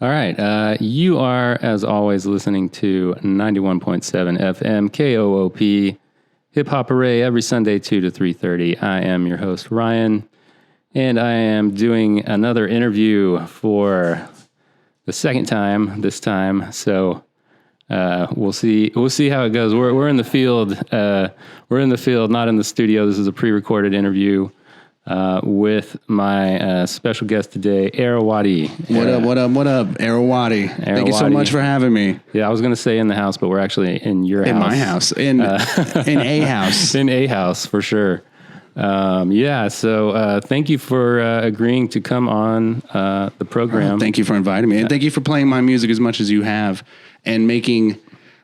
All right. You are, as always, listening to 91.7 FM KOOP Hip Hop Array every Sunday, 2 to 3:30. I am your host, Ryan, and I am doing another interview for the second time this time. So we'll see how it goes. We're in the field. We're in the field, not in the studio. This is a pre-recorded interview with my special guest today, Wadi. What up, Wadi? Thank you so much for having me. Yeah, I was going to say in the house, but we're actually in your house. In my house. In a house. In a house, for sure. So thank you for agreeing to come on the program. Thank you for inviting me. And thank you for playing my music as much as you have and making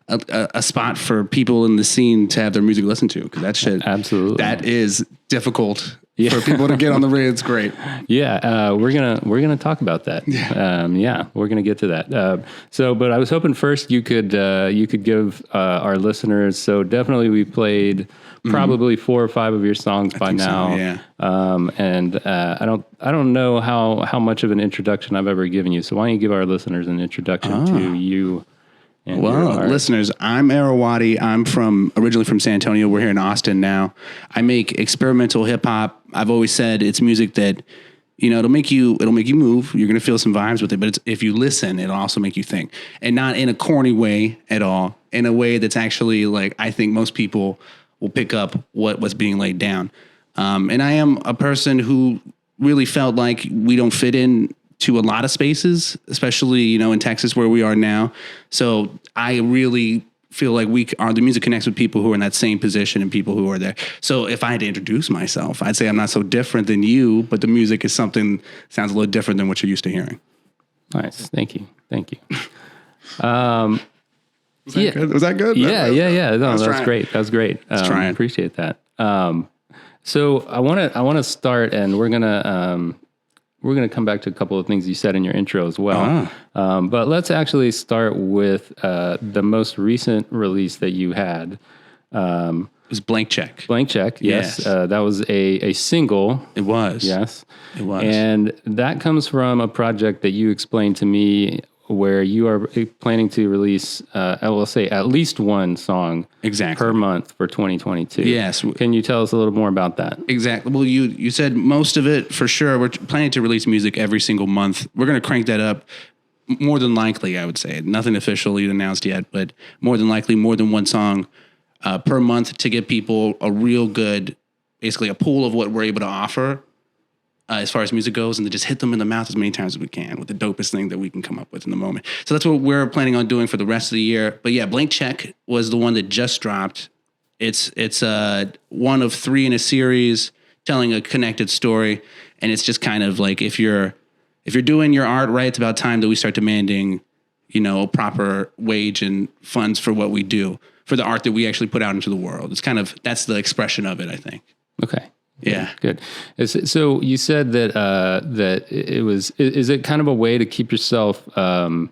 a spot for people in the scene to have their music listened to. Because that shit, absolutely, that is difficult. Yeah. For people to get on the radio. It's great. Yeah, we're gonna talk about that. Yeah, we're gonna get to that. But I was hoping first you could give our listeners. So definitely we played probably 4 or 5 of your songs by now. So, yeah. I don't know how much of an introduction I've ever given you. So why don't you give our listeners an introduction to you? Well, listeners, I'm Wadi. I'm originally from San Antonio. We're here in Austin now. I make experimental hip hop. I've always said it's music that, it'll make you move. You're going to feel some vibes with it, but if you listen, it'll also make you think, and not in a corny way at all, in a way that's actually like, I think most people will pick up what's being laid down. And I am a person who really felt like we don't fit in to a lot of spaces, especially, in Texas where we are now. So I really feel like the music connects with people who are in that same position and people who are there. So if I had to introduce myself, I'd say I'm not so different than you, but the music is sounds a little different than what you're used to hearing. Nice. Thank you. Was that good? Yeah. No, that was great. That was great. Appreciate that. So I want to start, and we're going to come back to a couple of things you said in your intro as well. But let's actually start with the most recent release that you had. It was Blank Check. Blank Check, yes. That was a single. It was. Yes. It was. And that comes from a project that you explained to me where you are planning to release, I will say, at least one song per month for 2022. Yes. Can you tell us a little more about that? Exactly. Well, you said most of it for sure. We're planning to release music every single month. We're going to crank that up more than likely, I would say. Nothing officially announced yet, but more than likely, more than one song per month to give people a real good, basically a pool of what we're able to offer as far as music goes, and to just hit them in the mouth as many times as we can with the dopest thing that we can come up with in the moment. So that's what we're planning on doing for the rest of the year. But yeah, Blank Check was the one that just dropped. It's one of 3 in a series telling a connected story, and it's just kind of like if you're doing your art right, it's about time that we start demanding, a proper wage and funds for what we do, for the art that we actually put out into the world. It's kind of, that's the expression of it, I think. Okay. Yeah. Good. So you said that it was. Is it kind of a way to keep yourself kind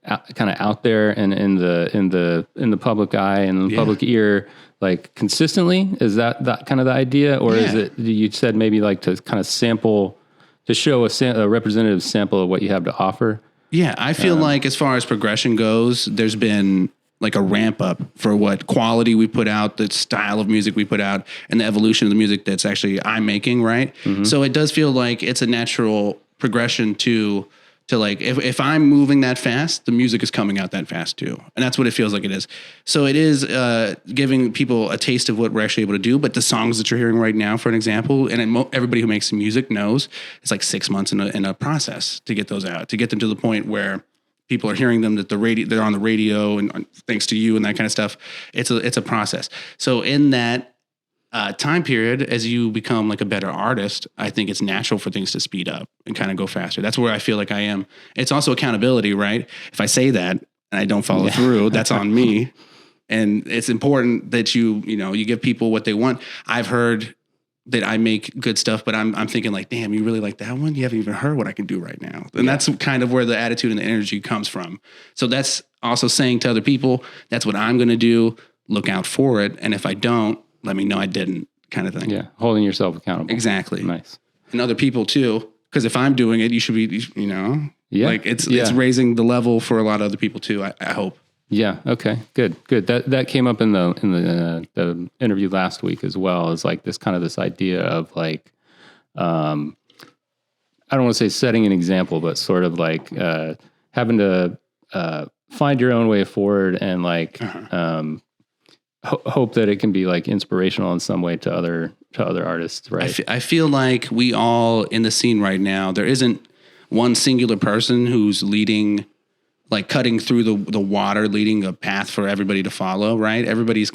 of out there and in the public eye and the public ear, like consistently? Is that kind of the idea, or is it? You said maybe like to kind of sample, to show a representative sample of what you have to offer. Yeah, I feel like as far as progression goes, there's been like a ramp up for what quality we put out, the style of music we put out, and the evolution of the music that's actually I'm making, right? Mm-hmm. So it does feel like it's a natural progression to like, if I'm moving that fast, the music is coming out that fast too. And that's what it feels like it is. So it is giving people a taste of what we're actually able to do. But the songs that you're hearing right now, for an example, and everybody who makes music knows, it's like 6 months in a process to get those out, to get them to the point where people are hearing them, that they're on the radio, and thanks to you and that kind of stuff. It's a process. So in that time period, as you become like a better artist, I think it's natural for things to speed up and kind of go faster. That's where I feel like I am. It's also accountability, right? If I say that and I don't follow through, that's on me. And it's important that you give people what they want. I've heard that I make good stuff, but I'm thinking like, damn, you really like that one? You haven't even heard what I can do right now. And that's kind of where the attitude and the energy comes from. So that's also saying to other people, that's what I'm going to do. Look out for it. And if I don't, let me know I didn't, kind of thing. Yeah. Holding yourself accountable. Exactly. Nice. And other people too, because if I'm doing it, you should be, Yeah. Like it's raising the level for a lot of other people too. I hope. Yeah. Okay. Good. That came up in the interview last week as well, as like this idea of like, I don't want to say setting an example, but sort of like having to find your own way forward and like hope that it can be like inspirational in some way to other artists, right? I feel like we all in the scene right now, there isn't one singular person who's leading, like cutting through the water, leading a path for everybody to follow, right? Everybody's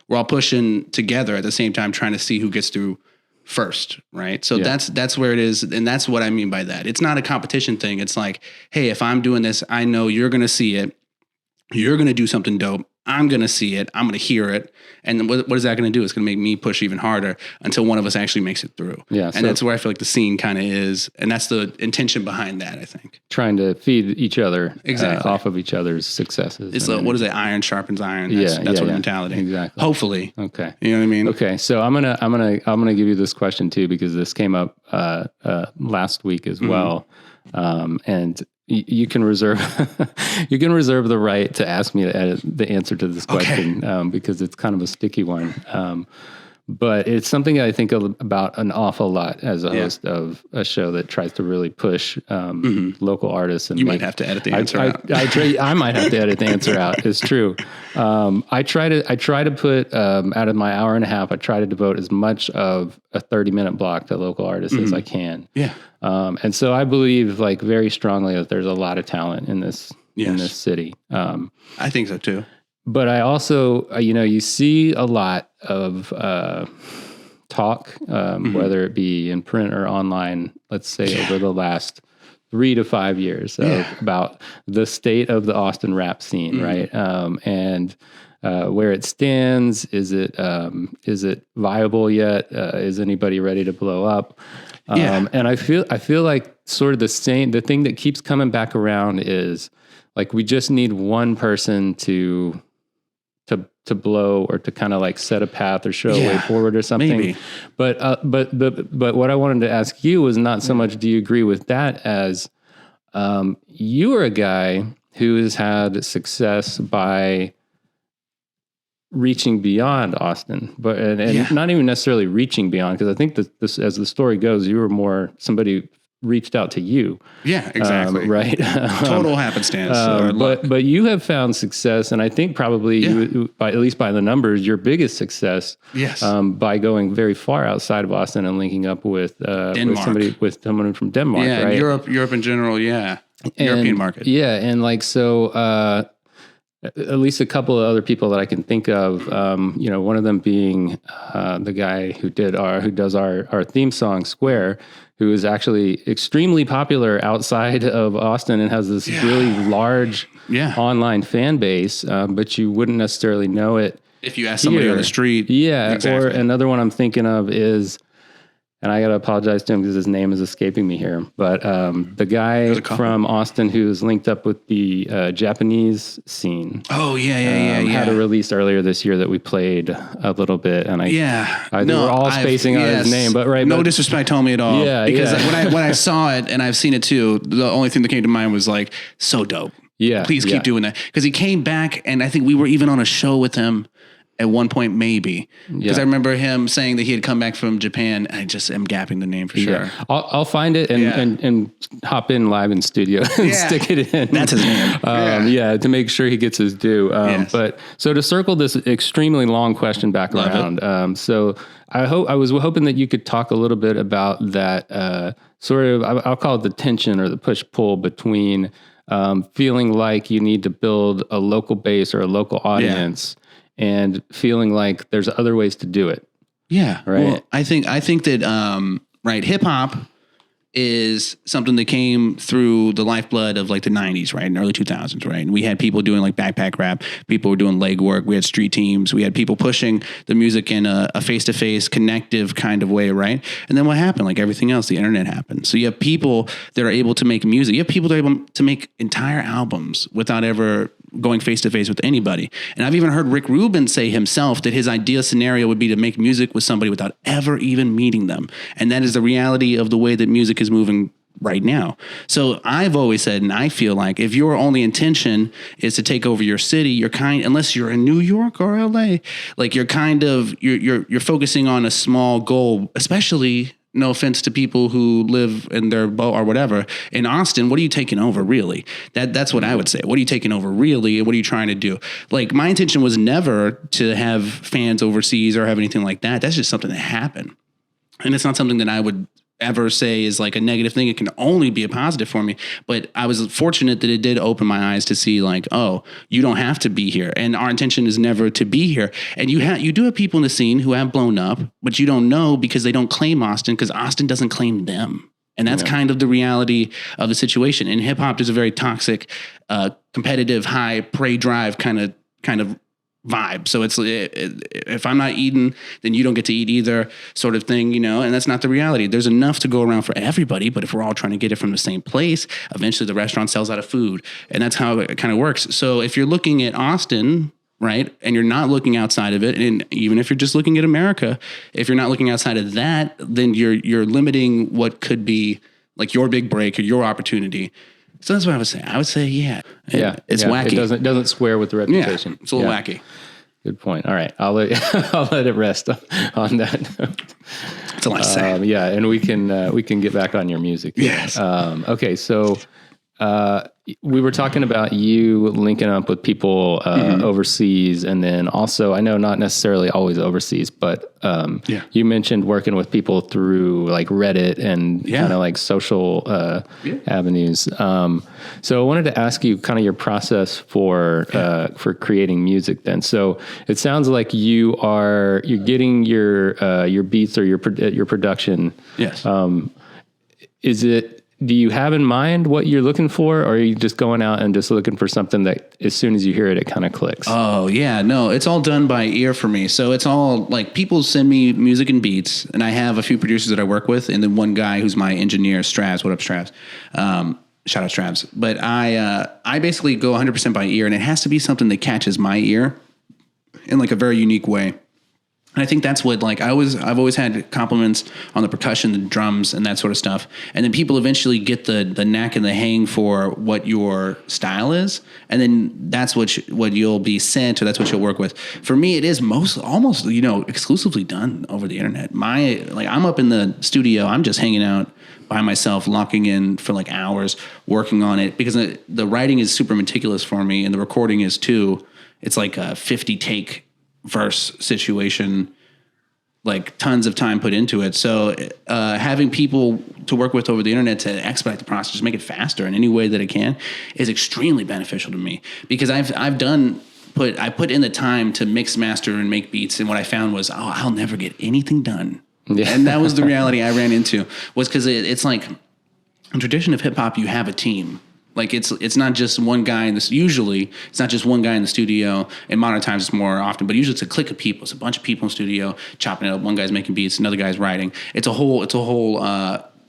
we're all pushing together at the same time, trying to see who gets through first, right? So that's where it is, and that's what I mean by that. It's not a competition thing. It's like, hey, if I'm doing this, I know you're going to see it. You're going to do something dope. I'm going to see it. I'm going to hear it. And what is that going to do? It's going to make me push even harder until one of us actually makes it through. Yeah, and that's where I feel like the scene kind of is. And that's the intention behind that, I think. Trying to feed each other exactly off of each other's successes. It's what is it? Iron sharpens iron. That's what mentality. Exactly. Hopefully. Okay. You know what I mean? Okay. So I'm gonna give you this question too, because this came up last week as well. And you can reserve the right to ask me to edit the answer to this question, because it's kind of a sticky one. But it's something I think about an awful lot as a host of a show that tries to really push local artists. And you might have to edit the answer out. I might have to edit the answer out. It's true. I try to put out of my hour and a half, I try to devote as much of a 30-minute block to local artists as I can. Yeah. And so I believe like very strongly that there's a lot of talent in this city. I think so too. But I also, you see a lot of talk, whether it be in print or online, let's say over the last 3 to 5 years about the state of the Austin rap scene, right? And where it stands. Is it viable yet? Is anybody ready to blow up? And I feel like sort of the thing that keeps coming back around is like we just need one person to blow or to kind of like set a path or show a way forward or something. Maybe. But what I wanted to ask you was not so much do you agree with that as you are a guy who has had success by reaching beyond Austin, but and not even necessarily reaching beyond, because I think that this, as the story goes, you were more somebody reached out to you. Yeah, exactly. Right. Total happenstance. But you have found success, and I think probably you, by at least by the numbers, your biggest success. Yes. By going very far outside of Austin and linking up with someone from Denmark. Yeah, right? Europe in general. Yeah, European market. Yeah, and like so. At least a couple of other people that I can think of, one of them being the guy who does our theme song Square, who is actually extremely popular outside of Austin and has this really large online fan base, but you wouldn't necessarily know it if you ask somebody on the street. Yeah, exactly. Or another one I'm thinking of is, and I got to apologize to him because his name is escaping me here, but the guy from Austin who's linked up with the Japanese scene. Oh, yeah. Had a release earlier this year that we played a little bit, and we're all spacing out his name, but no disrespect, homie, at all. Yeah, because when I saw it, and I've seen it too, the only thing that came to mind was like, so dope. Yeah, please keep doing that, because he came back, and I think we were even on a show with him at one point, maybe, because I remember him saying that he had come back from Japan. I just am gapping the name for sure. I'll find it and hop in live in studio and stick it in. That's his name. To make sure he gets his due. But so to circle this extremely long question back around. So I was hoping that you could talk a little bit about that sort of, I'll call it the tension or the push pull between feeling like you need to build a local base or a local audience. And feeling like there's other ways to do it. Yeah. Right. Well, I think that, hip hop is something that came through the lifeblood of like the 90s, right? And early 2000s, right? And we had people doing like backpack rap. People were doing leg work. We had street teams. We had people pushing the music in a face-to-face connective kind of way, right? And then what happened? Like everything else, the internet happened. So you have people that are able to make music. You have people that are able to make entire albums without ever going face to face with anybody. And I've even heard Rick Rubin say himself that his ideal scenario would be to make music with somebody without ever even meeting them. And that is the reality of the way that music is moving right now. So I've always said, and I feel like if your only intention is to take over your city, unless you're in New York or LA, like you're focusing on a small goal, especially, no offense to people who live in their boat or whatever. In Austin, what are you taking over really? That's what I would say. What are you taking over really? And what are you trying to do? Like, my intention was never to have fans overseas or have anything like that. That's just something that happened. And it's not something that I would ever say is like a negative thing. It can only be a positive for me. But I was fortunate that it did open my eyes to see like, oh, you don't have to be here. And our intention is never to be here. And you do have people in the scene who have blown up, but you don't know because they don't claim Austin, because Austin doesn't claim them. And that's kind of the reality of the situation. In hip hop, there's a very toxic, competitive, high prey drive kind of vibe. So it's, if I'm not eating, then you don't get to eat either, sort of thing, and that's not the reality. There's enough to go around for everybody, but if we're all trying to get it from the same place, eventually the restaurant sells out of food, and that's how it kind of works. So if you're looking at Austin, right, and you're not looking outside of it, and even if you're just looking at America, if you're not looking outside of that, then you're limiting what could be like your big break or your opportunity. So that's what I would say. I would say, it's wacky. It doesn't square with the reputation. Yeah, it's a little wacky. Good point. All right, I'll let it rest on that. That's a lot to say. And we can get back on your music. Yes. Okay, so we were talking about you linking up with people overseas, and then also, I know not necessarily always overseas, but you mentioned working with people through like Reddit and kind of like social avenues. So I wanted to ask you kind of your process for creating music then. So it sounds like you're getting your beats or your production. Yes. Do you have in mind what you're looking for, or are you just going out and just looking for something that as soon as you hear it, it kind of clicks? Oh, yeah. No, it's all done by ear for me. So it's all like people send me music and beats, and I have a few producers that I work with, and then one guy who's my engineer, Stravs. What up, Stravs? Shout out Stravs. But I basically go 100% by ear, and it has to be something that catches my ear in like a very unique way. And I think that's what, like, I've always had compliments on the percussion, the drums, and that sort of stuff. And then people eventually get the knack and the hang for what your style is, and then that's what you'll be sent, or that's what you'll work with. For me, it is almost exclusively done over the internet. I'm up in the studio, I'm just hanging out by myself, locking in for like hours, working on it, because the writing is super meticulous for me, and the recording is too. It's like a 50 take verse situation, like tons of time put into it. So having people to work with over the internet to expedite the process, just make it faster in any way that it can, is extremely beneficial to me, because I put in the time to mix, master, and make beats, and what I found was, I'll never get anything done. Yeah. And that was the reality I ran into, was because it's like in tradition of hip hop, you have a team. Like it's not just one guy in this. Usually, it's not just one guy in the studio. In modern times, it's more often, but usually it's a clique of people. It's a bunch of people in the studio chopping it up. One guy's making beats, another guy's writing. It's a whole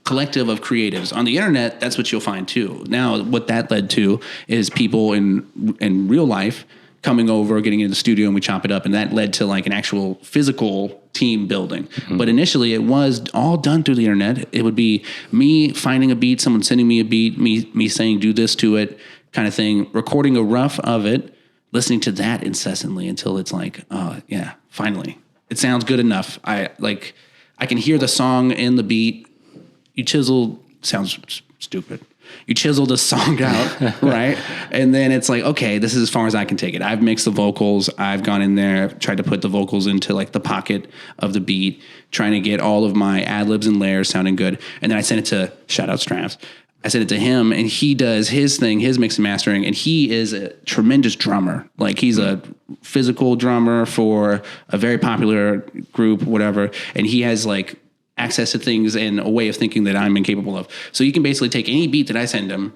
collective of creatives. On the internet, that's what you'll find too. Now, what that led to is people in real life coming over, getting into the studio, and we chop it up, and that led to like an actual physical team building. Mm-hmm. But initially, it was all done through the internet. It would be me finding a beat, someone sending me a beat, me saying do this to it, kind of thing, recording a rough of it, listening to that incessantly until it's like, oh yeah, finally, it sounds good enough. I can hear the song in the beat. You chisel, sounds stupid. You chisel the song out, right? And then it's like, okay, this is as far as I can take it. I've mixed the vocals. I've gone in there, tried to put the vocals into like the pocket of the beat, trying to get all of my ad-libs and layers sounding good. And then I sent it to, shout out Stravs. I sent it to him, and he does his thing, his mix and mastering, and he is a tremendous drummer. Like, he's a physical drummer for a very popular group, whatever. And he has like access to things and a way of thinking that I'm incapable of. So you can basically take any beat that I send him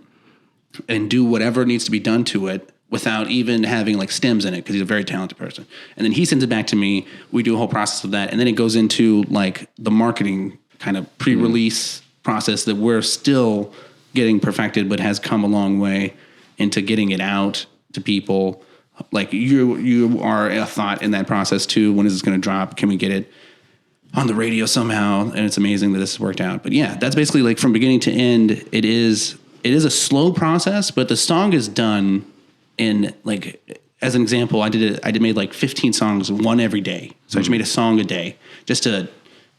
and do whatever needs to be done to it without even having like stems in it, because he's a very talented person. And then he sends it back to me. We do a whole process of that. And then it goes into like the marketing kind of pre-release process that we're still getting perfected, but has come a long way into getting it out to people. Like you are a thought in that process too. When is this going to drop? Can we get it? on the radio somehow, and it's amazing that this has worked out. But yeah, that's basically like from beginning to end. It is a slow process, but the song is done in like, as an example, I made like 15 songs, one every day. So I just made a song a day just to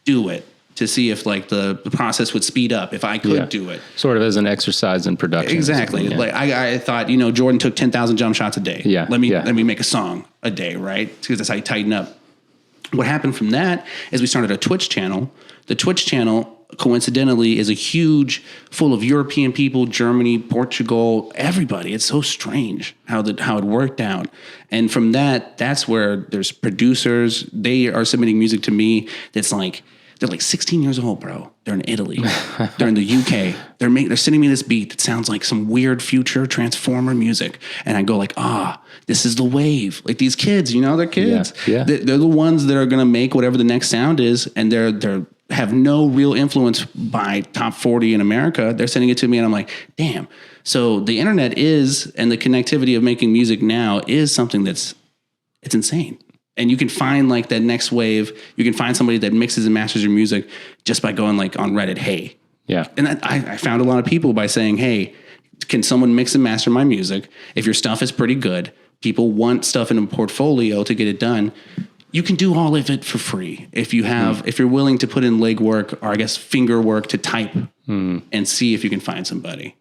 do it, to see if like the process would speed up if I could do it. Sort of as an exercise in production. Exactly. Like I thought, Jordan took 10,000 jump shots a day. Yeah. Let me make a song a day, right? Because that's how you tighten up. What happened from that is we started a Twitch channel. The Twitch channel, coincidentally, is a huge, full of European people, Germany, Portugal, everybody. It's so strange how it worked out. And from that's where there's producers. They are submitting music to me that's like, they're like 16 years old, bro. They're in Italy. They're in the UK. They're sending me this beat that sounds like some weird future Transformer music. And I go like, this is the wave. Like these kids, they're kids. Yeah. They're the ones that are going to make whatever the next sound is. And they're have no real influence by top 40 in America. They're sending it to me and I'm like, damn. So the internet and the connectivity of making music now is something it's insane. And you can find like that next wave. You can find somebody that mixes and masters your music just by going like on Reddit, hey. Yeah. And I found a lot of people by saying, hey, can someone mix and master my music? If your stuff is pretty good, people want stuff in a portfolio to get it done. You can do all of it for free. If you're willing to put in legwork, or I guess finger work to type and see if you can find somebody.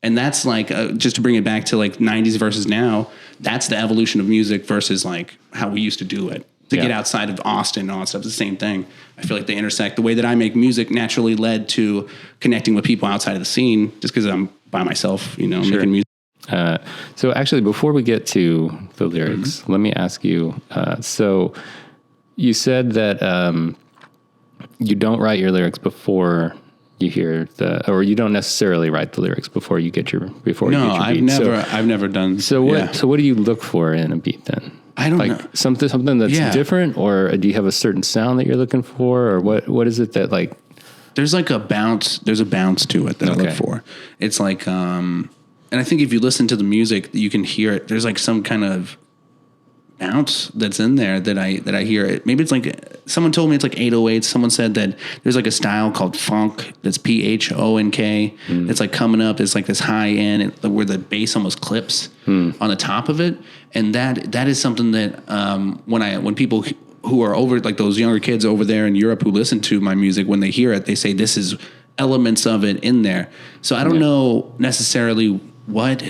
And that's like, just to bring it back to like 90s versus now, that's the evolution of music versus like how we used to do it. To get outside of Austin and all that stuff, it's the same thing. I feel like they intersect. The way that I make music naturally led to connecting with people outside of the scene just because I'm by myself, making music. So actually, before we get to the lyrics, let me ask you, so you said that you don't write your lyrics before you hear or you don't necessarily write the lyrics before you get your beat. I've never done. So what do you look for in a beat then? I don't know. Something that's different, or do you have a certain sound that you're looking for, or what is it that like? There's like a bounce. There's a bounce to it that I look for. It's like, and I think if you listen to the music, you can hear it. There's like some kind of bounce that's in there that I hear it. Maybe it's like someone told me it's like 808. Someone said that there's like a style called funk that's PHONK. It's like coming up. It's like this high end where the bass almost clips on the top of it, and that is something that when people who are over, like those younger kids over there in Europe who listen to my music, when they hear it, they say this is elements of it in there. So I don't know necessarily what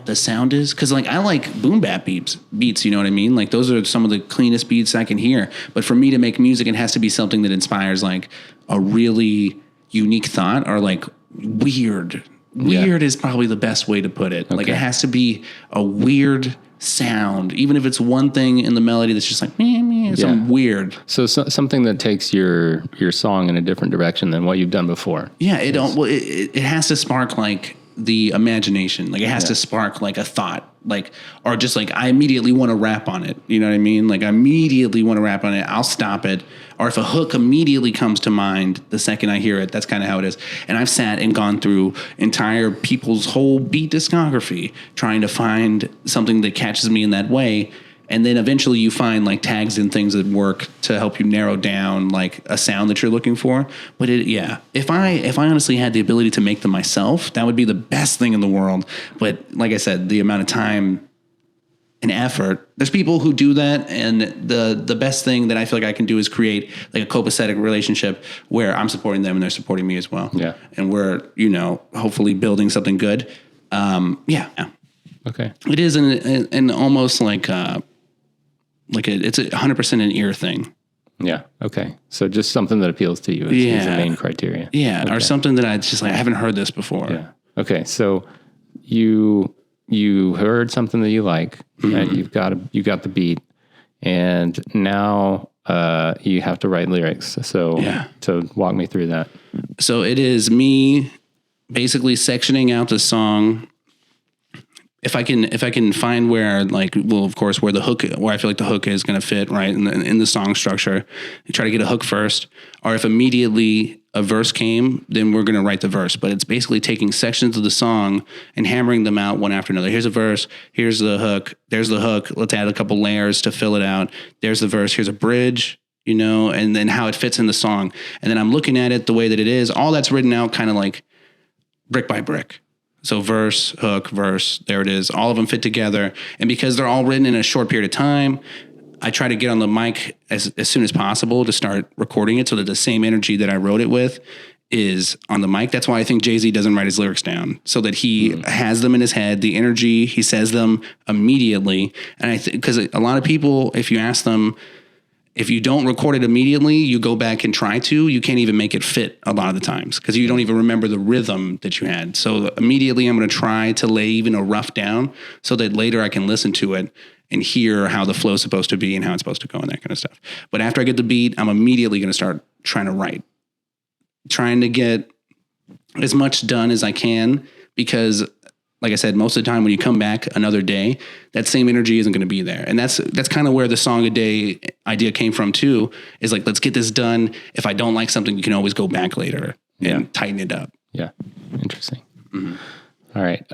the sound is, because like I like boom bap beats, you know what I mean? Like those are some of the cleanest beats I can hear. But for me to make music, it has to be something that inspires like a really unique thought, or like weird. Weird is probably the best way to put it. Like it has to be a weird sound, even if it's one thing in the melody that's just like something weird. So something that takes your song in a different direction than what you've done before. Yeah, it has to spark like the imagination. Like it has to spark like a thought, like, or just like I immediately want to rap on it. You know what I mean? Like I immediately want to rap on it. I'll stop it. Or if a hook immediately comes to mind the second I hear it, that's kind of how it is. And I've sat and gone through entire people's whole beat discography trying to find something that catches me in that way. And then eventually you find like tags and things that work to help you narrow down like a sound that you're looking for. But if I honestly had the ability to make them myself, that would be the best thing in the world. But like I said, the amount of time and effort, there's people who do that. And the best thing that I feel like I can do is create like a copacetic relationship where I'm supporting them and they're supporting me as well. Yeah. And we're, hopefully building something good. Okay. It is an almost like it's 100% an ear thing. Yeah. Okay. So just something that appeals to you is the main criteria. Yeah. Okay. Or something that I just like, I haven't heard this before. Yeah. Okay. So you heard something that you like, and you got the beat, and now you have to write lyrics. So walk me through that. So it is me basically sectioning out the song. If I can find where of course where I feel like the hook is going to fit right in the song structure, you try to get a hook first, or if immediately a verse came, then we're going to write the verse. But it's basically taking sections of the song and hammering them out one after another. Here's a verse, here's the hook, there's the hook. Let's add a couple layers to fill it out. There's the verse, here's a bridge, you know, and then how it fits in the song. And then I'm looking at it the way that it is. All that's written out kind of like brick by brick. So verse, hook, verse, there it is. All of them fit together. And because they're all written in a short period of time, I try to get on the mic as soon as possible to start recording it so that the same energy that I wrote it with is on the mic. That's why I think Jay-Z doesn't write his lyrics down, so that he has them in his head, the energy, he says them immediately. And I think because a lot of people, if you ask them, if you don't record it immediately, you go back and try to, you can't even make it fit a lot of the times because you don't even remember the rhythm that you had. So immediately I'm going to try to lay even a rough down so that later I can listen to it and hear how the flow's supposed to be and how it's supposed to go and that kind of stuff. But after I get the beat, I'm immediately going to start trying to write, trying to get as much done as I can, because like I said, most of the time when you come back another day, that same energy isn't going to be there. And that's kind of where the song a day idea came from too, is like, let's get this done. If I don't like something, you can always go back later and tighten it up. Yeah. Interesting. Mm-hmm. All right.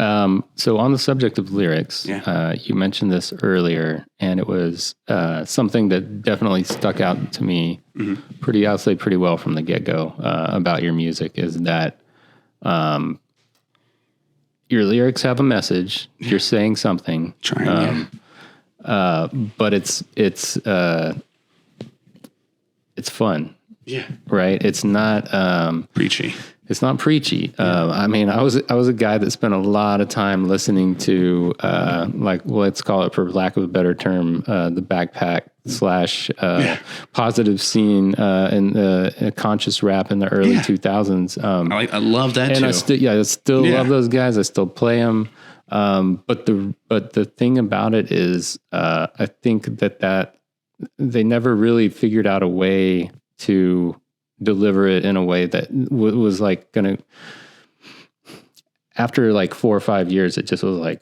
So on the subject of lyrics, you mentioned this earlier, and it was something that definitely stuck out to me I'll say pretty well from the get-go about your music, is that your lyrics have a message. You're saying something, but it's fun. Yeah. Right. It's not preachy. It's not preachy. I mean, I was a guy that spent a lot of time listening to let's call it, for lack of a better term, the backpack / positive scene in the conscious rap in the early 2000s. I love that and too. I still love those guys. I still play them. But the thing about it is, I think that they never really figured out a way to deliver it in a way that was like gonna, after like 4 or 5 years, it just was like,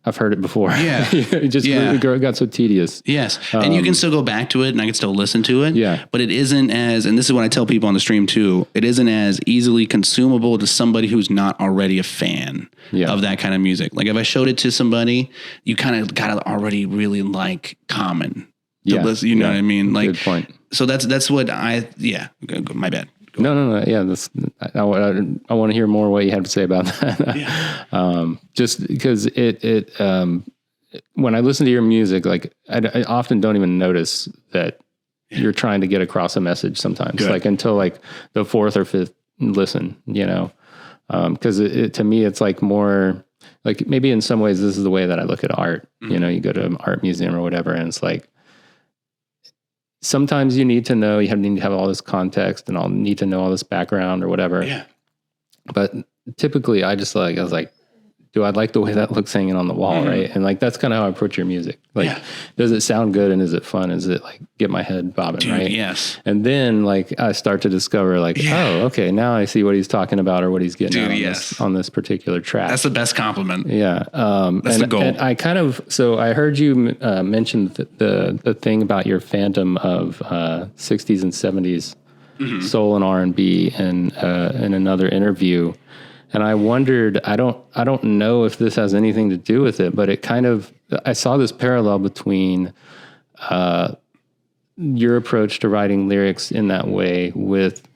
I've heard it before. Yeah. It just got so tedious. Yes. And you can still go back to it and I can still listen to it. Yeah. But it isn't as, and this is what I tell people on the stream too, it isn't as easily consumable to somebody who's not already a fan of that kind of music. Like if I showed it to somebody, you kind of got to already really like Common. You know what I mean? Like, good point. So that's what my bad. No. Yeah. I want to hear more what you have to say about that. Just because it when I listen to your music, like I often don't even notice that you're trying to get across a message sometimes, like until like the 4th or 5th listen, you know? Cause to me, it's like more like, maybe in some ways, this is the way that I look at art. You know, you go to an art museum or whatever, and it's like, sometimes you need to know, need to have all this context and need to know all this background or whatever. Yeah. But typically I was like, do I like the way that looks hanging on the wall? Right. And like, that's kind of how I approach your music. Like, does it sound good? And is it fun? Is it like get my head bobbing? Right. Yes. And then like, I start to discover like, oh, okay, now I see what he's talking about or what he's getting on this particular track. That's the best compliment. Yeah. That's the goal. And I I heard you mention the thing about your fandom of 60s and 70s soul and R&B in another interview. And I wondered, I don't know if this has anything to do with it, but I saw this parallel between your approach to writing lyrics in that way with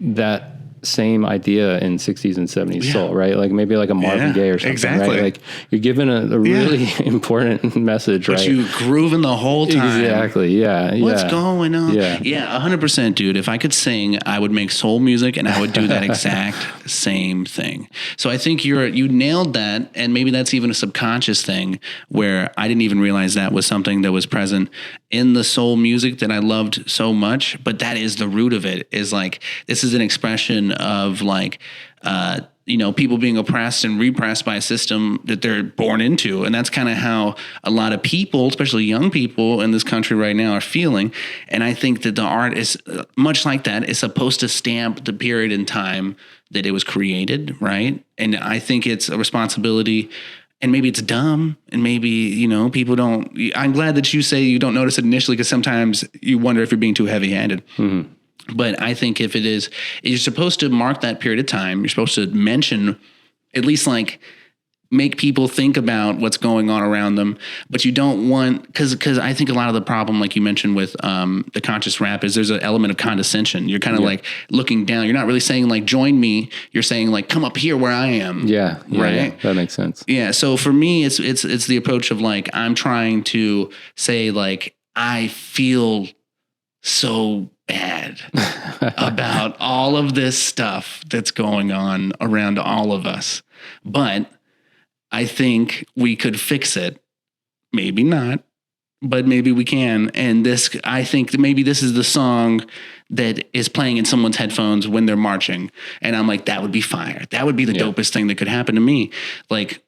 that same idea in 60s and 70s soul, right? Like maybe like a Marvin Gaye or something, right? Like you're given a really important message, right? But you grooving the whole time. Exactly, What's going on? Yeah, 100%, dude. If I could sing, I would make soul music and I would do that exact same thing. So I think you nailed that, and maybe that's even a subconscious thing where I didn't even realize that was something that was present in the soul music that I loved so much, but that is the root of it, is like, this is an expression of like, people being oppressed and repressed by a system that they're born into. And that's kind of how a lot of people, especially young people in this country right now, are feeling. And I think that the art is much like that. It's supposed to stamp the period in time that it was created, right? And I think it's a responsibility. And maybe it's dumb, and maybe, people don't. I'm glad that you say you don't notice it initially, because sometimes you wonder if you're being too heavy-handed. Mm-hmm. But I think if it is, you're supposed to mark that period of time. You're supposed to mention at least like make people think about what's going on around them, but you don't want, because I think a lot of the problem, like you mentioned with the conscious rap, is there's an element of condescension. You're kind of like looking down. You're not really saying like join me. You're saying like come up here where I am. Yeah, right. Yeah, that makes sense. Yeah. So for me, it's the approach of like I'm trying to say like I feel so bad about all of this stuff that's going on around all of us, but I think we could fix it. Maybe not, but maybe we can. And I think that maybe this is the song that is playing in someone's headphones when they're marching. And I'm like, that would be fire. That would be the dopest thing that could happen to me. Like,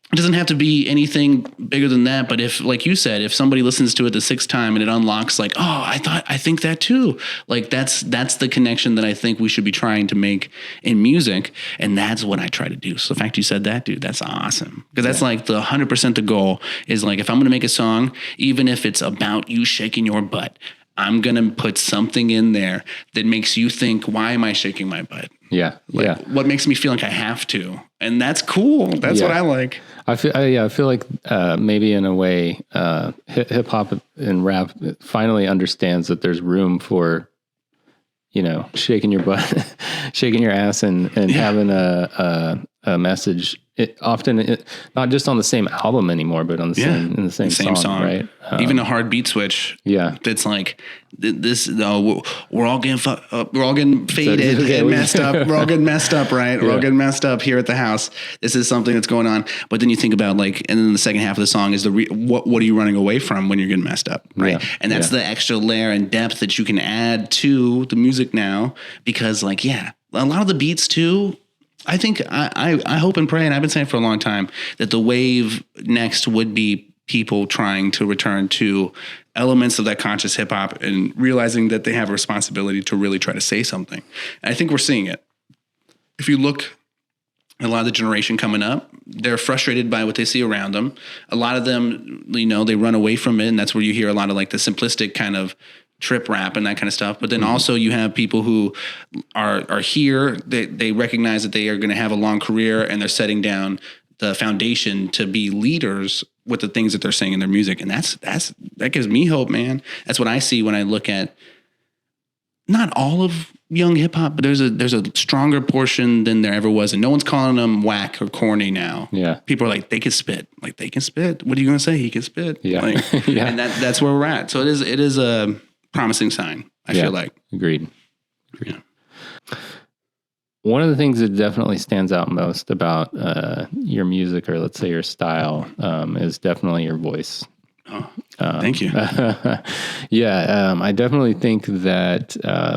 it doesn't have to be anything bigger than that. But if, like you said, if somebody listens to it the sixth time and it unlocks like, oh, I think that too. Like that's the connection that I think we should be trying to make in music. And that's what I try to do. So the fact you said that, dude, that's awesome. Because that's like the 100% the goal is like, if I'm going to make a song, even if it's about you shaking your butt, I'm going to put something in there that makes you think, why am I shaking my butt? Yeah. Like, what makes me feel like I have to? And that's cool. That's what I like. I feel like maybe in a way, hip hop and rap finally understands that there's room for, shaking your butt, shaking your ass, and having a message. Not just on the same album anymore, but on the same song, right? Even a hard beat switch. Yeah, that's like this. We're all getting faded and messed up. We're all getting messed up, right? We're all getting messed up here at the house. This is something that's going on. But then you think about like, and then the second half of the song is what are you running away from when you're getting messed up, right? Yeah. And that's the extra layer and depth that you can add to the music now, because like a lot of the beats too. I think I hope and pray, and I've been saying for a long time, that the wave next would be people trying to return to elements of that conscious hip hop and realizing that they have a responsibility to really try to say something. And I think we're seeing it. If you look at a lot of the generation coming up, they're frustrated by what they see around them. A lot of them, they run away from it, and that's where you hear a lot of like the simplistic kind of trip rap and that kind of stuff. But then also you have people who are here, they recognize that they are going to have a long career, and they're setting down the foundation to be leaders with the things that they're saying in their music. And that gives me hope, man. That's what I see when I look at not all of young hip hop, but there's a stronger portion than there ever was. And no one's calling them whack or corny now. Yeah. People are like, they can spit. Like, they can spit. What are you going to say? He can spit. Yeah. Like, and that's where we're at. So it is a promising sign, I feel like. Agreed. Yeah. One of the things that definitely stands out most about your music, or let's say your style, is definitely your voice. Oh, thank you. I definitely think that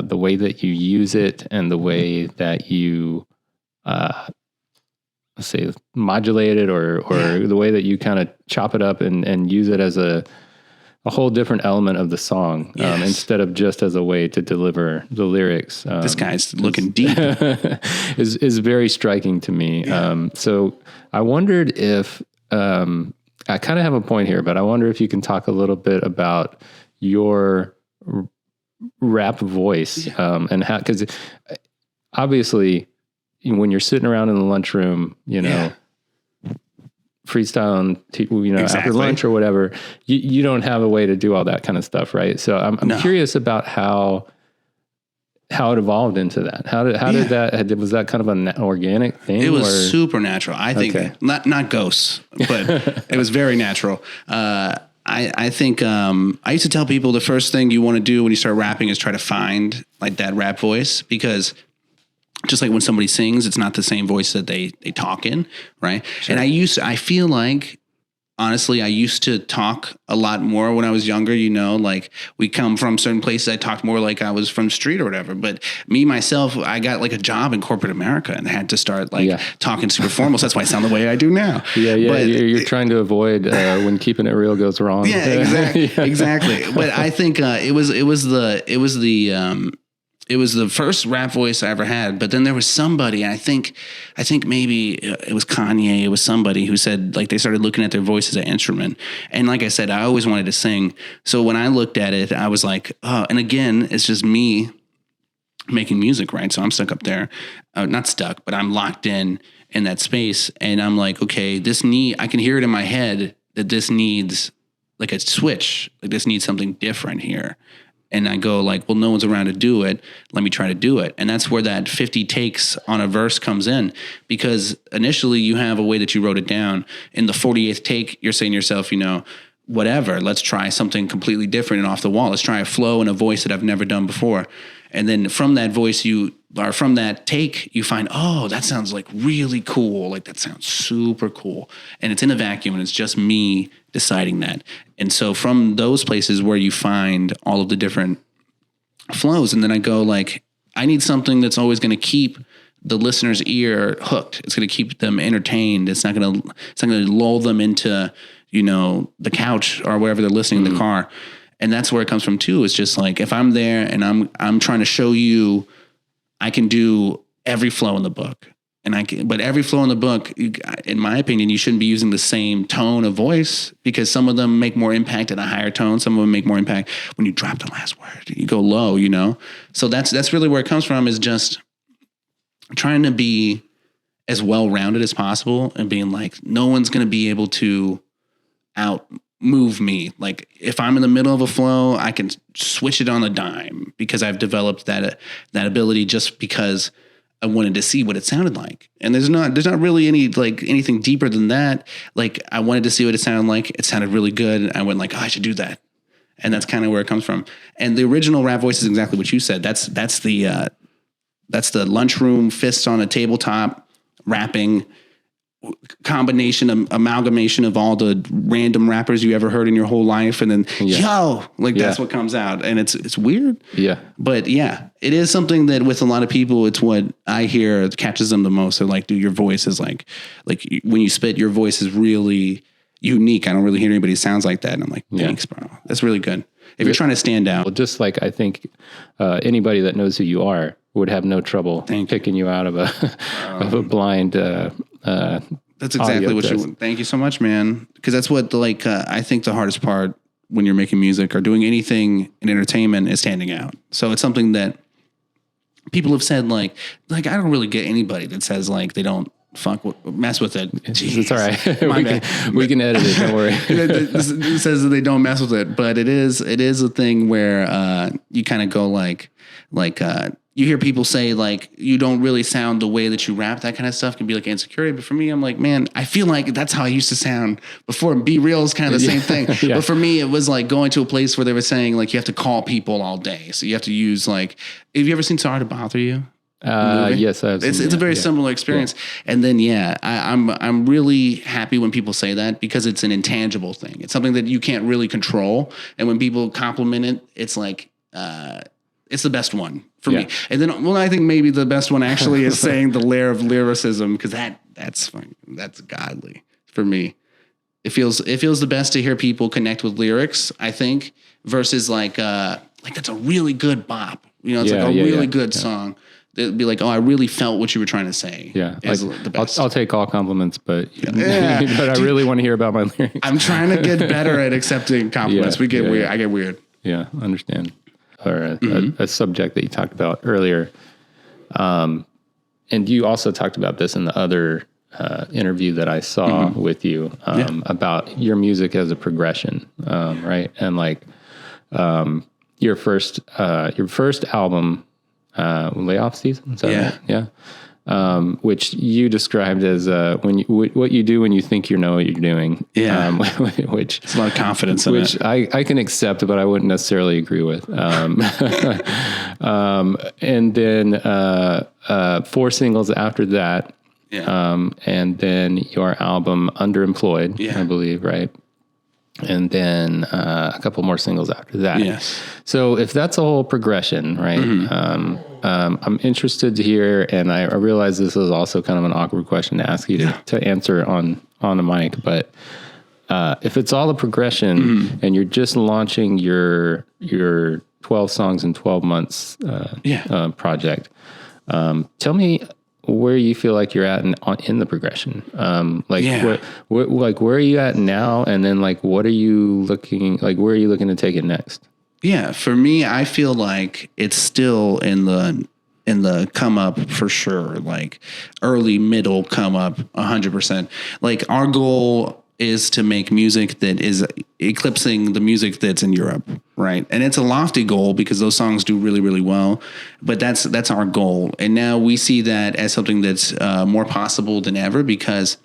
the way that you use it and the way that you, let's say, modulate it, or the way that you kind of chop it up and use it as a whole different element of the song, instead of just as a way to deliver the lyrics. This guy's looking deep. is very striking to me. Yeah. So I wondered if, I kind of have a point here, but I wonder if you can talk a little bit about your rap voice, and how, because obviously when you're sitting around in the lunchroom, freestyle, after lunch or whatever, you don't have a way to do all that kind of stuff, right? So I'm curious about how it evolved into that. How did that, was that kind of an organic thing? It was super natural. I think not ghosts, but it was very natural. I think I used to tell people the first thing you want to do when you start rapping is try to find like that rap voice, because just like when somebody sings, it's not the same voice that they talk in, right? Sure. And I feel like, honestly, I used to talk a lot more when I was younger, like we come from certain places. I talked more like I was from the street or whatever. But me, myself, I got like a job in corporate America and had to start talking super formal. So that's why I sound the way I do now. Yeah. But you're trying to avoid when keeping it real goes wrong. Yeah, exactly. But I think it was the first rap voice I ever had, but then there was somebody, I think maybe it was Kanye, it was somebody who said like they started looking at their voice as an instrument. And like I said, I always wanted to sing. So when I looked at it, I was like, oh, and again, it's just me making music, right? So I'm stuck up there, not stuck, but I'm locked in in that space. And I'm like, okay, I can hear it in my head that this needs like a switch, like this needs something different here. And I go like, well, no one's around to do it. Let me try to do it. And that's where that 50 takes on a verse comes in, because initially you have a way that you wrote it down. In the 48th take, you're saying to yourself, whatever, let's try something completely different and off the wall. Let's try a flow and a voice that I've never done before. And then from that voice, from that take, you find, oh, that sounds like really cool. Like that sounds super cool. And it's in a vacuum and it's just me deciding that. And so from those places where you find all of the different flows, and then I go like, I need something that's always going to keep the listener's ear hooked. It's going to keep them entertained. It's not going to lull them into, the couch or wherever they're listening in the car. And that's where it comes from too. It's just like, if I'm there and I'm trying to show you, I can do every flow in the book. But every flow in the book, in my opinion, you shouldn't be using the same tone of voice, because some of them make more impact at a higher tone. Some of them make more impact when you drop the last word. You go low, So that's really where it comes from, is just trying to be as well-rounded as possible and being like, no one's going to be able to move me. Like if I'm in the middle of a flow, I can switch it on a dime, because I've developed that ability just because I wanted to see what it sounded like. And there's not really anything deeper than that. Like I wanted to see what it sounded like. It sounded really good. And I went like, oh, I should do that. And that's kind of where it comes from. And the original rap voice is exactly what you said. That's the lunchroom, fists on a tabletop, rapping amalgamation of all the random rappers you ever heard in your whole life, and then that's what comes out, and it's weird. But it is something that with a lot of people, it's what I hear catches them the most. They're like, dude, your voice is like when you spit, your voice is really unique. I don't really hear anybody sounds like that. And I'm like, thanks, bro, that's really good if you're trying to stand out. Well, just like I think anybody that knows who you are would have no trouble picking you out of a blind that's exactly what you. Thank you so much, man. Because that's what I think the hardest part when you're making music or doing anything in entertainment is standing out. So it's something that people have said like I don't really get anybody that says like they don't mess with it. Jeez. It's all right. we can edit it. Don't worry. It says that they don't mess with it, but it is a thing where you kind of go like you hear people say like you don't really sound the way that you rap. That kind of stuff can be like insecurity. But for me, I'm like, man, I feel like that's how I used to sound before. Be Real is kind of the same thing. But for me, it was like going to a place where they were saying like you have to call people all day, so you have to use like. Have you ever seen Sorry to Bother You? Yes, I've seen it's a very similar experience. And then I'm really happy when people say that, because it's an intangible thing. It's something that you can't really control. And when people compliment it, it's like it's the best one for me. And then I think maybe the best one actually is saying the layer of lyricism, because that's godly for me. It feels the best to hear people connect with lyrics, I think, versus like that's a really good bop. It's like a really good song. They'd be like, oh, I really felt what you were trying to say. Yeah. Like, the best. I'll take all compliments, but but I really want to hear about my lyrics. I'm trying to get better at accepting compliments. We get weird. I get weird. Yeah, understand. Or a subject that you talked about earlier. And you also talked about this in the other interview that I saw with you about your music as a progression, right? And like your first album, Layoff Season, is that right? Yeah. Which you described as what you do when you think you know what you're doing. Yeah. Which it's a lot of confidence in it. Which I can accept, but I wouldn't necessarily agree with. And then 4 singles after that. Yeah. And then your album Underemployed, I believe, right? And then a couple more singles after that. Yes. So if that's a whole progression, right? I'm interested to hear, and I realize this is also kind of an awkward question to ask you to answer on a mic, but if it's all a progression and you're just launching your 12 songs in 12 months project, tell me where you feel like you're at in the progression. Where are you at now? And then like, where are you looking to take it next? Yeah. For me, I feel like it's still in the in the come up for sure, like early, middle, come up 100%. Like our goal is to make music that is eclipsing the music that's in Europe, right? And it's a lofty goal because those songs do really, really well, but that's our goal. And now we see that as something that's more possible than ever, because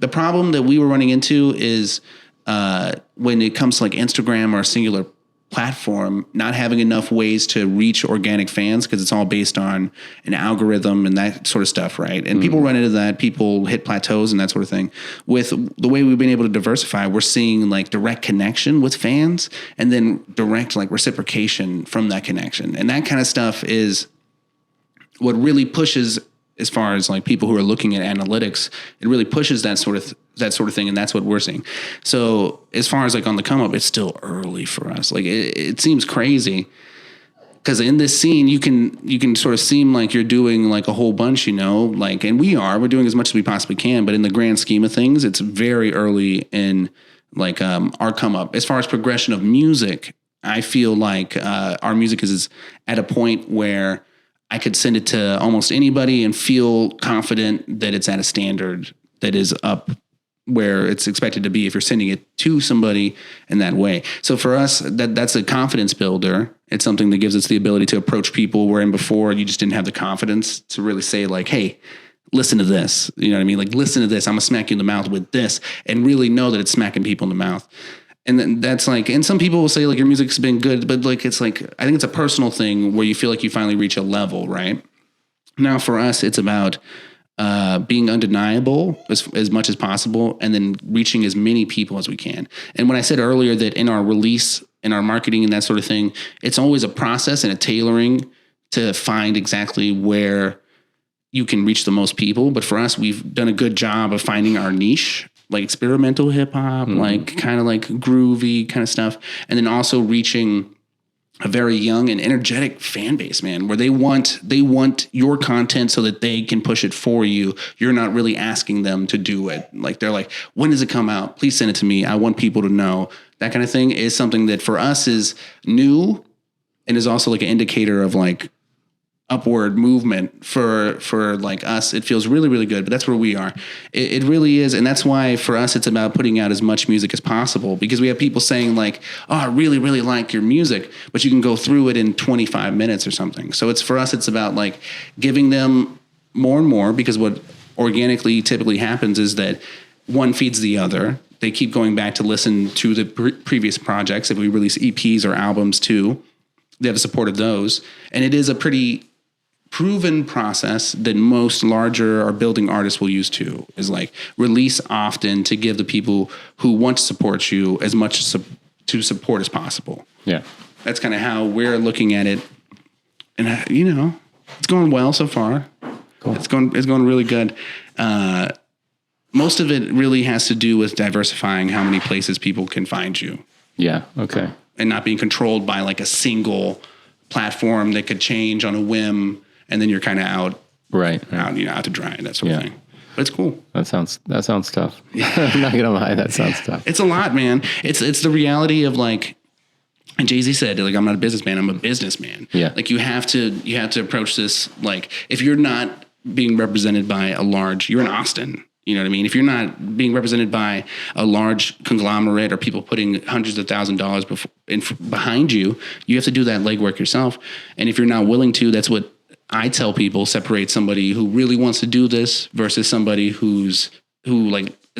the problem that we were running into is when it comes to like Instagram or a singular platform, not having enough ways to reach organic fans because it's all based on an algorithm and that sort of stuff, right? And people run into that. People hit plateaus and that sort of thing. With the way we've been able to diversify, we're seeing like direct connection with fans and then direct like reciprocation from that connection. And that kind of stuff is what really pushes, as far as like people who are looking at analytics, it really pushes that sort of thing, and that's what we're seeing. So as far as like on the come up, it's still early for us. Like it seems crazy because in this scene, you can sort of seem like you're doing like a whole bunch, you know, like, and we're doing as much as we possibly can, but in the grand scheme of things, it's very early in like our come up. As far as progression of music, I feel like our music is at a point where I could send it to almost anybody and feel confident that it's at a standard that is up where it's expected to be if you're sending it to somebody in that way. So for us, that's a confidence builder. It's something that gives us the ability to approach people wherein before you just didn't have the confidence to really say like, hey, listen to this. You know what I mean? Like, listen to this. I'm going to smack you in the mouth with this, and really know that it's smacking people in the mouth. And then that's like, and some people will say like your music's been good, but like, it's like, I think it's a personal thing where you feel like you finally reach a level, right? Now for us, it's about being undeniable as much as possible, and then reaching as many people as we can. And when I said earlier that in our release, in our marketing and that sort of thing, it's always a process and a tailoring to find exactly where you can reach the most people. But for us, we've done a good job of finding our niche, like experimental hip hop, like kind of like groovy kind of stuff. And then also reaching a very young and energetic fan base, man, where they want your content so that they can push it for you. You're not really asking them to do it. Like they're like, when does it come out? Please send it to me. I want people to know. That kind of thing is something that for us is new and is also like an indicator of like upward movement for like us. It feels really, really good, but that's where we are. It really is. And that's why for us, it's about putting out as much music as possible, because we have people saying like, oh, I really, really like your music, but you can go through it in 25 minutes or something. So it's for us, it's about like giving them more and more, because what organically typically happens is that one feeds the other. They keep going back to listen to the previous projects. If we release EPs or albums too, they have the support of those. And it is a pretty proven process that most larger or building artists will use too, is like release often to give the people who want to support you as much to support as possible. Yeah. That's kind of how we're looking at it. And you know, it's going well so far. Cool. It's going really good. Most of it really has to do with diversifying how many places people can find you. Yeah. Okay. And not being controlled by like a single platform that could change on a whim, and then you're kind of out to dry, that sort of thing. But it's cool. That sounds tough. I'm not gonna lie, that sounds tough. It's a lot, man. It's the reality of like, and Jay-Z said, like, I'm not a businessman, I'm a businessman. Yeah. Like you have to approach this like, if you're not being represented by you're in Austin. You know what I mean? If you're not being represented by a large conglomerate or people putting hundreds of $1,000s behind you, you have to do that legwork yourself. And if you're not willing to, that's what I tell people separates somebody who really wants to do this versus somebody who is a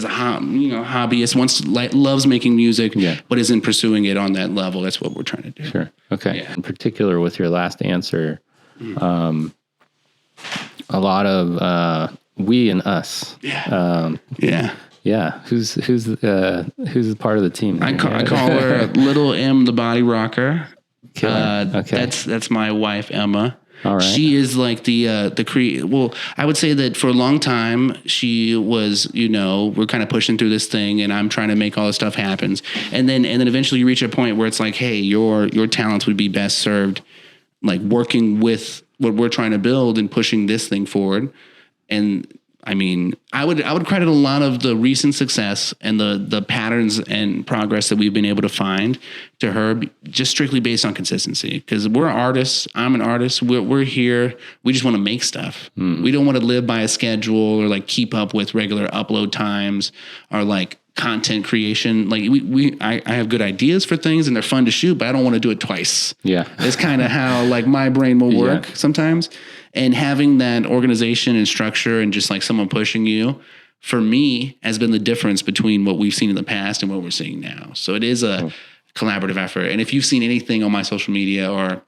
hobbyist, loves making music, but isn't pursuing it on that level. That's what we're trying to do. Sure. Okay. Yeah. In particular, with your last answer, a lot of we and us. Yeah. Yeah. Who's part of the team? I call her Little M, the body rocker. Okay. That's my wife, Emma. All right. She is like well, I would say that for a long time, she was, we're kind of pushing through this thing and I'm trying to make all this stuff happen. And then eventually you reach a point where it's like, hey, your talents would be best served, like working with what we're trying to build and pushing this thing forward. And I mean, I would credit a lot of the recent success and the patterns and progress that we've been able to find to her, just strictly based on consistency. Because we're artists. I'm an artist. We're here. We just want to make stuff. We don't want to live by a schedule or like keep up with regular upload times or like content creation. Like I have good ideas for things and they're fun to shoot, but I don't want to do it twice. Yeah. It's kind of how like my brain will work sometimes. And having that organization and structure and just like someone pushing you, for me, has been the difference between what we've seen in the past and what we're seeing now. So it is a collaborative effort. And if you've seen anything on my social media, or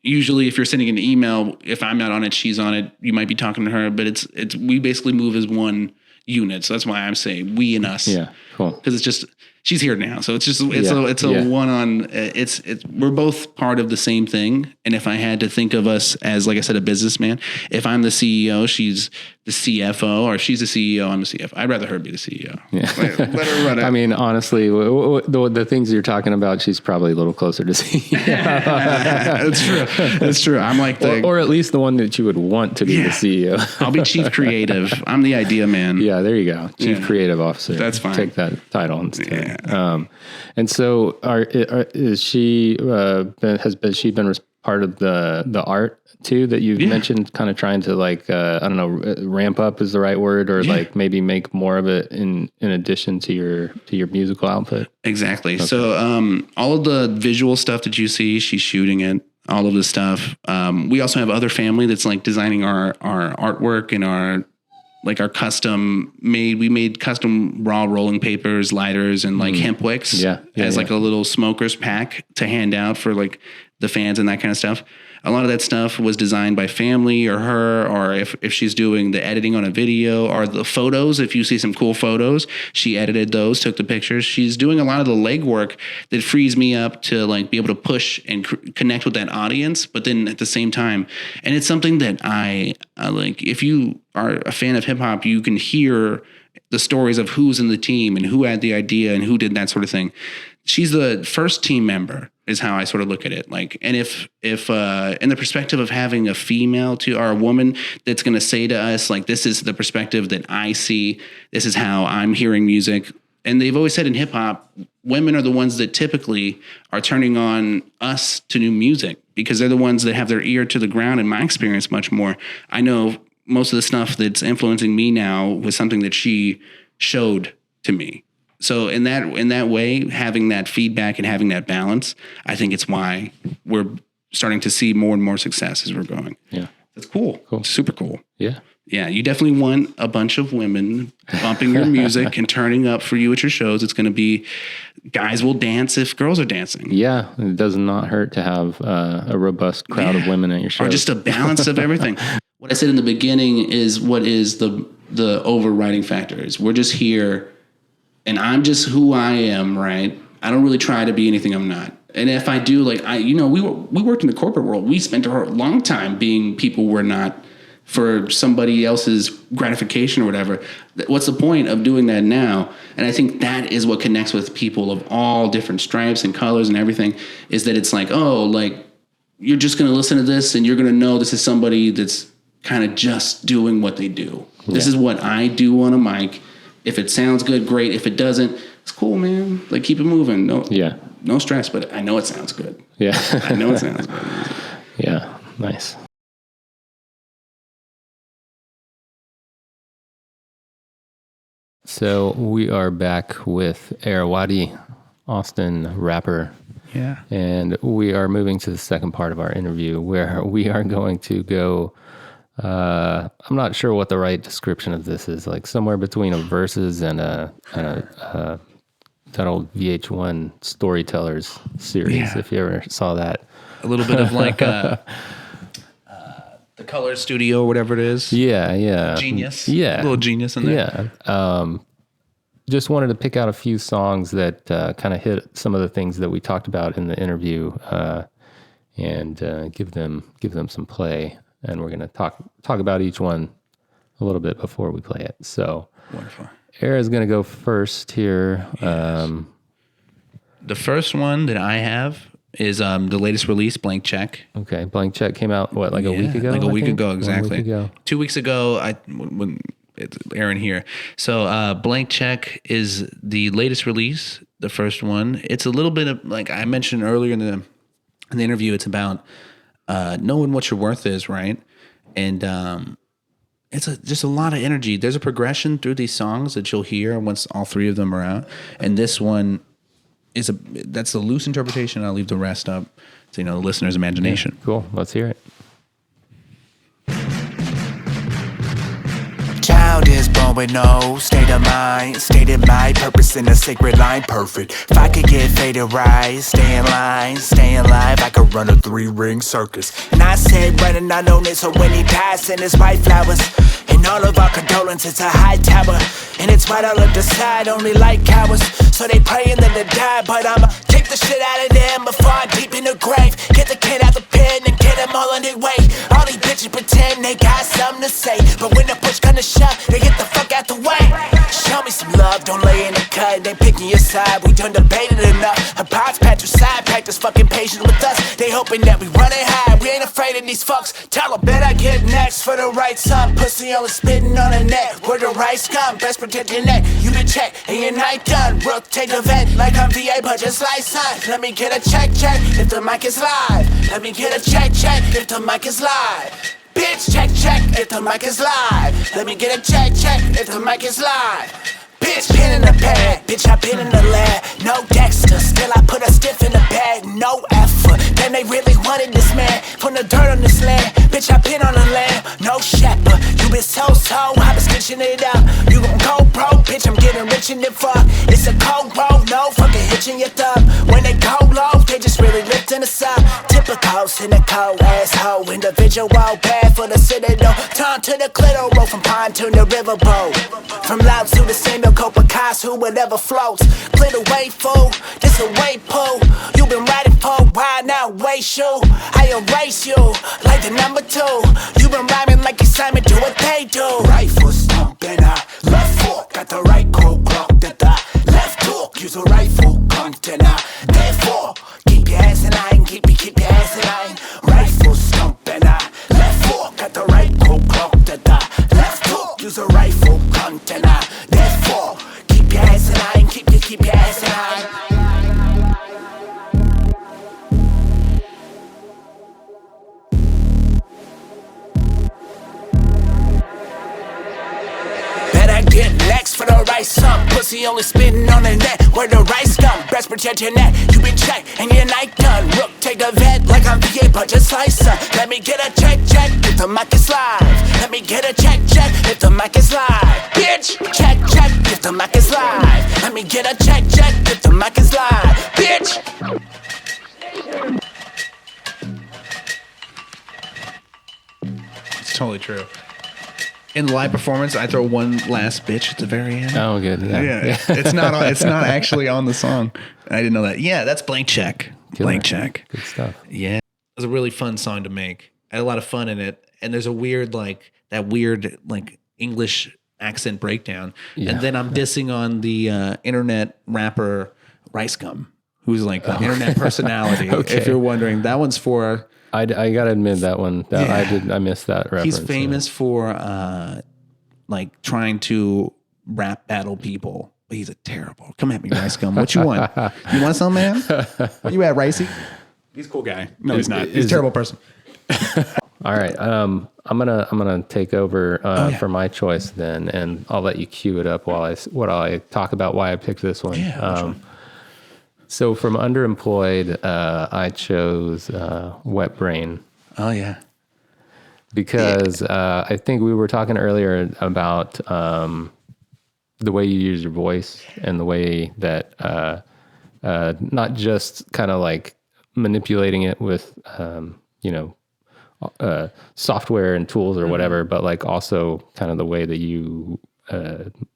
usually if you're sending an email, if I'm not on it, she's on it, you might be talking to her, but it's we basically move as one unit. So that's why I'm saying we and us. Yeah, cool. Because it's just, she's here now. So it's a one on, we're both part of the same thing. And if I had to think of us as, like I said, a businessman, if I'm the CEO, she's the CFO, or if she's the CEO, I'm the CFO. I'd rather her be the CEO. Yeah. Let her run it. I mean, honestly, the things you're talking about, she's probably a little closer to CEO. That's true. I'm like or at least the one that you would want to be the CEO. I'll be chief creative. I'm the idea man. Yeah, there you go. Chief creative officer. That's fine. Take that title instead. Yeah. And so has she been part of the art too that you've mentioned, kind of trying to like, I don't know, ramp up is the right word, or like maybe make more of it in addition to your musical output? Exactly. Okay. So all of the visual stuff that you see, she's shooting it, all of the stuff. We also have other family that's like designing our artwork and our custom made, we made custom raw rolling papers, lighters, and like hemp wicks as like a little smoker's pack to hand out for like the fans and that kind of stuff. A lot of that stuff was designed by family or her, or if she's doing the editing on a video, or the photos. If you see some cool photos, she edited those, took the pictures. She's doing a lot of the legwork that frees me up to like be able to push and connect with that audience. But then at the same time, and it's something that I like, if you are a fan of hip hop, you can hear the stories of who's in the team and who had the idea and who did that sort of thing. She's the first team member is how I sort of look at it. Like, and if in the perspective of having a female or a woman that's going to say to us, like, this is the perspective that I see, this is how I'm hearing music. And they've always said in hip hop, women are the ones that typically are turning on us to new music because they're the ones that have their ear to the ground, in my experience, much more. I know most of the stuff that's influencing me now was something that she showed to me. So in that way, having that feedback and having that balance, I think it's why we're starting to see more and more success as we're going. Yeah. That's cool. Super cool. Yeah. Yeah. You definitely want a bunch of women bumping your music and turning up for you at your shows. It's going to be, guys will dance if girls are dancing. Yeah. It does not hurt to have a robust crowd of women at your shows. Or just a balance of everything. What I said in the beginning is what is the overriding factor is we're just here. And I'm just who I am, right? I don't really try to be anything I'm not. And if I do, like, we worked in the corporate world. We spent a long time being people we're not for somebody else's gratification or whatever. What's the point of doing that now? And I think that is what connects with people of all different stripes and colors and everything, is that it's like, oh, like, you're just going to listen to this and you're going to know this is somebody that's kind of just doing what they do. Yeah. This is what I do on a mic. If it sounds good, great. If it doesn't, it's cool, man. Like, keep it moving. No stress, but I know it sounds good. Yeah. I know it sounds good. Yeah. Nice. So we are back with Wadi, Austin rapper. Yeah. And we are moving to the second part of our interview where we are going to go, I'm not sure what the right description of this is, like somewhere between a Verzuz and that old VH1 Storytellers series, if you ever saw that. A little bit of like the Color Studio or whatever it is. Yeah. Genius. Yeah. A little genius in there. Yeah. Just wanted to pick out a few songs that kind of hit some of the things that we talked about in the interview and give them some play. And we're going to talk about each one a little bit before we play it. So wonderful. Era's going to go first here. Yes. The first one that I have is the latest release, Blank Check. Okay, Blank Check came out, what, like a week ago? Like a week ago, exactly. 1 week ago. 2 weeks ago, when it's airing here. So Blank Check is the latest release, the first one. It's a little bit of, like I mentioned earlier in the interview, it's about knowing what your worth is, right? And it's just a lot of energy. There's a progression through these songs that you'll hear once all three of them are out. And this one that's the loose interpretation. I'll leave the rest up to, the listener's imagination. Yeah, cool. Let's hear it. Child is born with no state of mind. Stated my purpose in a sacred line. Perfect. If I could get faded right, stay in line, stay alive, I could run a 3-ring circus. And I said running on on it, so when he died, send his white flowers. And all of our condolences a high tower. And it's right all up the side, only like cowards. So they praying that they die, but I'ma kick the shit out of them before I deep in the grave. Get the kid out the pen and get them all on their way. All these bitches pretend they got something to say, but when the push gonna shove, they get the fuck out the way. Show me some love, don't lay in the cut. They picking your side, we done debated enough. Our pods patricide, practice fucking patience with us. They hoping that we run it high, we ain't afraid of these fucks. Tell them bet I get next for the right sum. Pussy only spitting on the net, where the rice come. Best protect your neck, you been checked, and your night done. Rook, take a vet, like I'm VA, but just like son. Let me get a check, if the mic is live. Let me get a check, if the mic is live. Bitch, check, if the mic is live. Let me get a check, if the mic is live. Bitch, pin in the pad, bitch, I been in the lab. No Dexter, still I put a stiff in the bag. No effort, damn they really wanted this man. From the dirt on this land, bitch, I been on the land. No shepherd, you been so, I been stitching it up. You gon' go broke, bitch, I'm getting rich in the fuck. It's a cold road, no fucking hitching your thumb. When they go low, they just really lifting us up. Typical, cynical, asshole, individual, bad for the citadel. Turn to the clitoral, from pontoon to riverboat. From Louds to the same Picasso, whatever floats. Clear the way, fool. This a way pull. You been riding for a while now, waste you. I erase you like the number 2. You been rhyming like you Simon, do what they do. Right foot stomping out, left foot got the right crook clock that the left hook. Use a right foot container. Therefore, keep your ass in line, keep your ass in line. Right foot stomping out, left foot got the right crook clock that the left hook. Use a right foot container. Therefore, keep your ass in line, keep your ass in line. Better get next for the right sum. Pussy only spitting on the net, where the rice come. Best protect your neck, you been checked and your night done. Rook, take a vet like I'm VA, but just like son. Let me get a check, if the mic is live. Let me get a check, if the mic is live. Bitch, check, if the mic is live. Let me get a check, if the mic is live. Bitch. It's totally true. In the live performance, I throw one last bitch at the very end. Oh, good. Yeah. It's not actually on the song. I didn't know that. Yeah, that's Blank Check. Killer. Blank Check. Good stuff. Yeah. It was a really fun song to make. I had a lot of fun in it. And there's a weird, English accent breakdown. Yeah. And then I'm dissing on the internet rapper Rice Gum, who's like an internet personality. Okay. If you're wondering, that one's for... I gotta admit that one. I missed that reference. He's famous for trying to rap battle people. But he's a terrible. Come at me, Rice Gum. What you want? You want some, man? Where you at, Ricey? He's a cool guy. No, he's not. He's a terrible person. All right. I'm gonna take over for my choice then, and I'll let you cue it up while I talk about why I picked this one. Yeah. So from Underemployed, I chose Wet Brain. Oh, yeah. Because I think we were talking earlier about the way you use your voice and the way that not just kind of like manipulating it with, software and tools or whatever, but like also kind of the way that you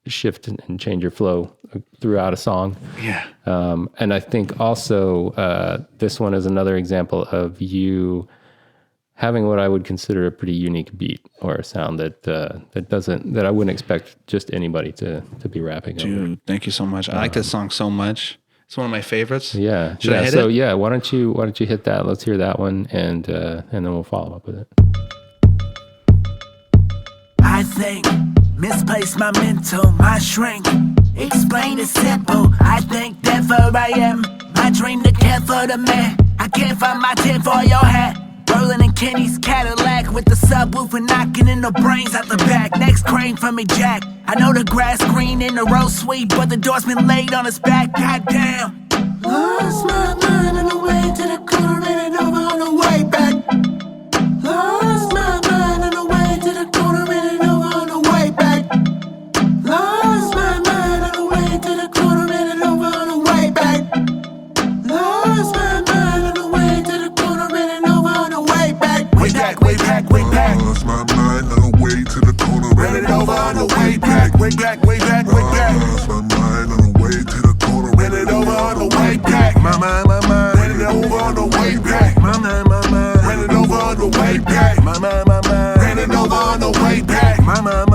shift and change your flow throughout a song. Yeah. And I think also this one is another example of you having what I would consider a pretty unique beat or a sound that I wouldn't expect just anybody to be rapping over. Dude, thank you so much. I like this song so much. It's one of my favorites. Yeah. Should I hit so it? yeah, why don't you hit that? Let's hear that one, and then we'll follow up with it. I think misplaced my mental, my shrink. Explain it simple. I think therefore I am. My dream to care for the man. I can't find my tin for your hat. Rolling in Kenny's Cadillac with the subwoofer knocking in the brains out the back. Next crane from me, Jack. I know the grass green and the road sweet, but the door's been laid on his back. Goddamn. Lost my mind on the way to the corner and over on the way back. Lost my mind on the way to the corner and over on the way back. Lost my mind on the way to the corner and over on the way back. Lost my mind on the way to the corner and over on the way back. Way back, way back, way back. Lost my mind on the way to the corner and over on the way back. Way back, way back, way back. Lost my mind on the way to the corner and over on the way back. My mind, ran it over on the way back. My mind, ran it over on the way back. My mind, ran it over on the way back. My mind,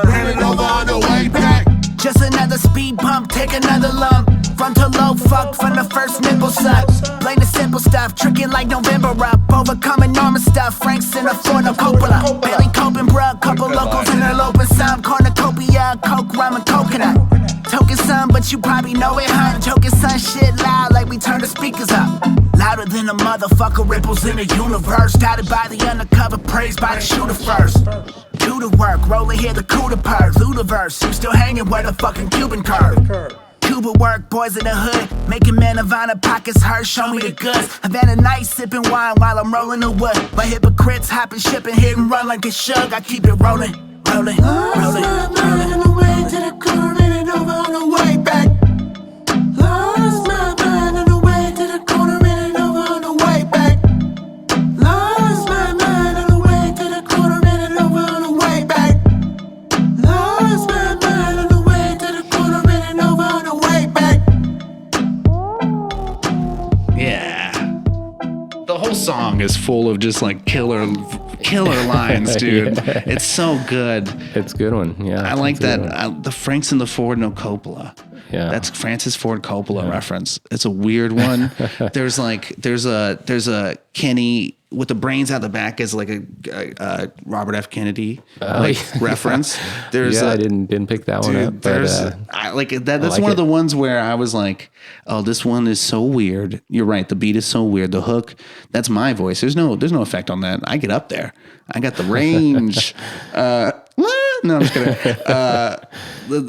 ran it over on the way back. Just another speed bump, take another lump. Frontal low fuck from the first nipple suck. Plain the simple stuff, tricking like November up. Overcoming normal stuff, Frank's in a Ford, no Coppola. Barely coping, bruh, couple locals in their loping. Some cornucopia, coke, rum, and coconut. Token son, but you probably know it, huh? Token son shit loud like we turn the speakers up. Louder than a motherfucker, ripples in the universe. Doubted by the undercover, praised by the shooter first. Do the work, rolling here the cooler purr. Ludiverse, you still hanging where the fucking Cuban curve. Cuba work, boys in the hood, making man Havana pockets hurt, show me the goods. Havana nights, sipping wine while I'm rolling the wood. My hypocrites hopping, shipping, hit and run like a shug. I keep it rolling, rolling, rolling, rolling. On the way to the corner and over on the way back. Lost my mind on the way to the corner and over on the way back. Lost my mind on the way to the corner and over on the way back. Lost my mind on the way to the corner and over on the way back. Yeah. The whole song is full of just like killer lines, dude. Yeah. It's so good. It's a good one. Yeah, I like it's a good that. one. The Franks and the Ford, no Coppola. Yeah. That's Francis Ford Coppola reference. It's a weird one. There's a Kenny with the brains out the back as like a Robert F. Kennedy reference. There's I didn't pick that one up. There's But, that's like one of it. the ones where I was like, oh, this one is so weird. You're right. The beat is so weird. The hook, that's my voice. There's no effect on that. I get up there. I got the range. No, I'm just kidding.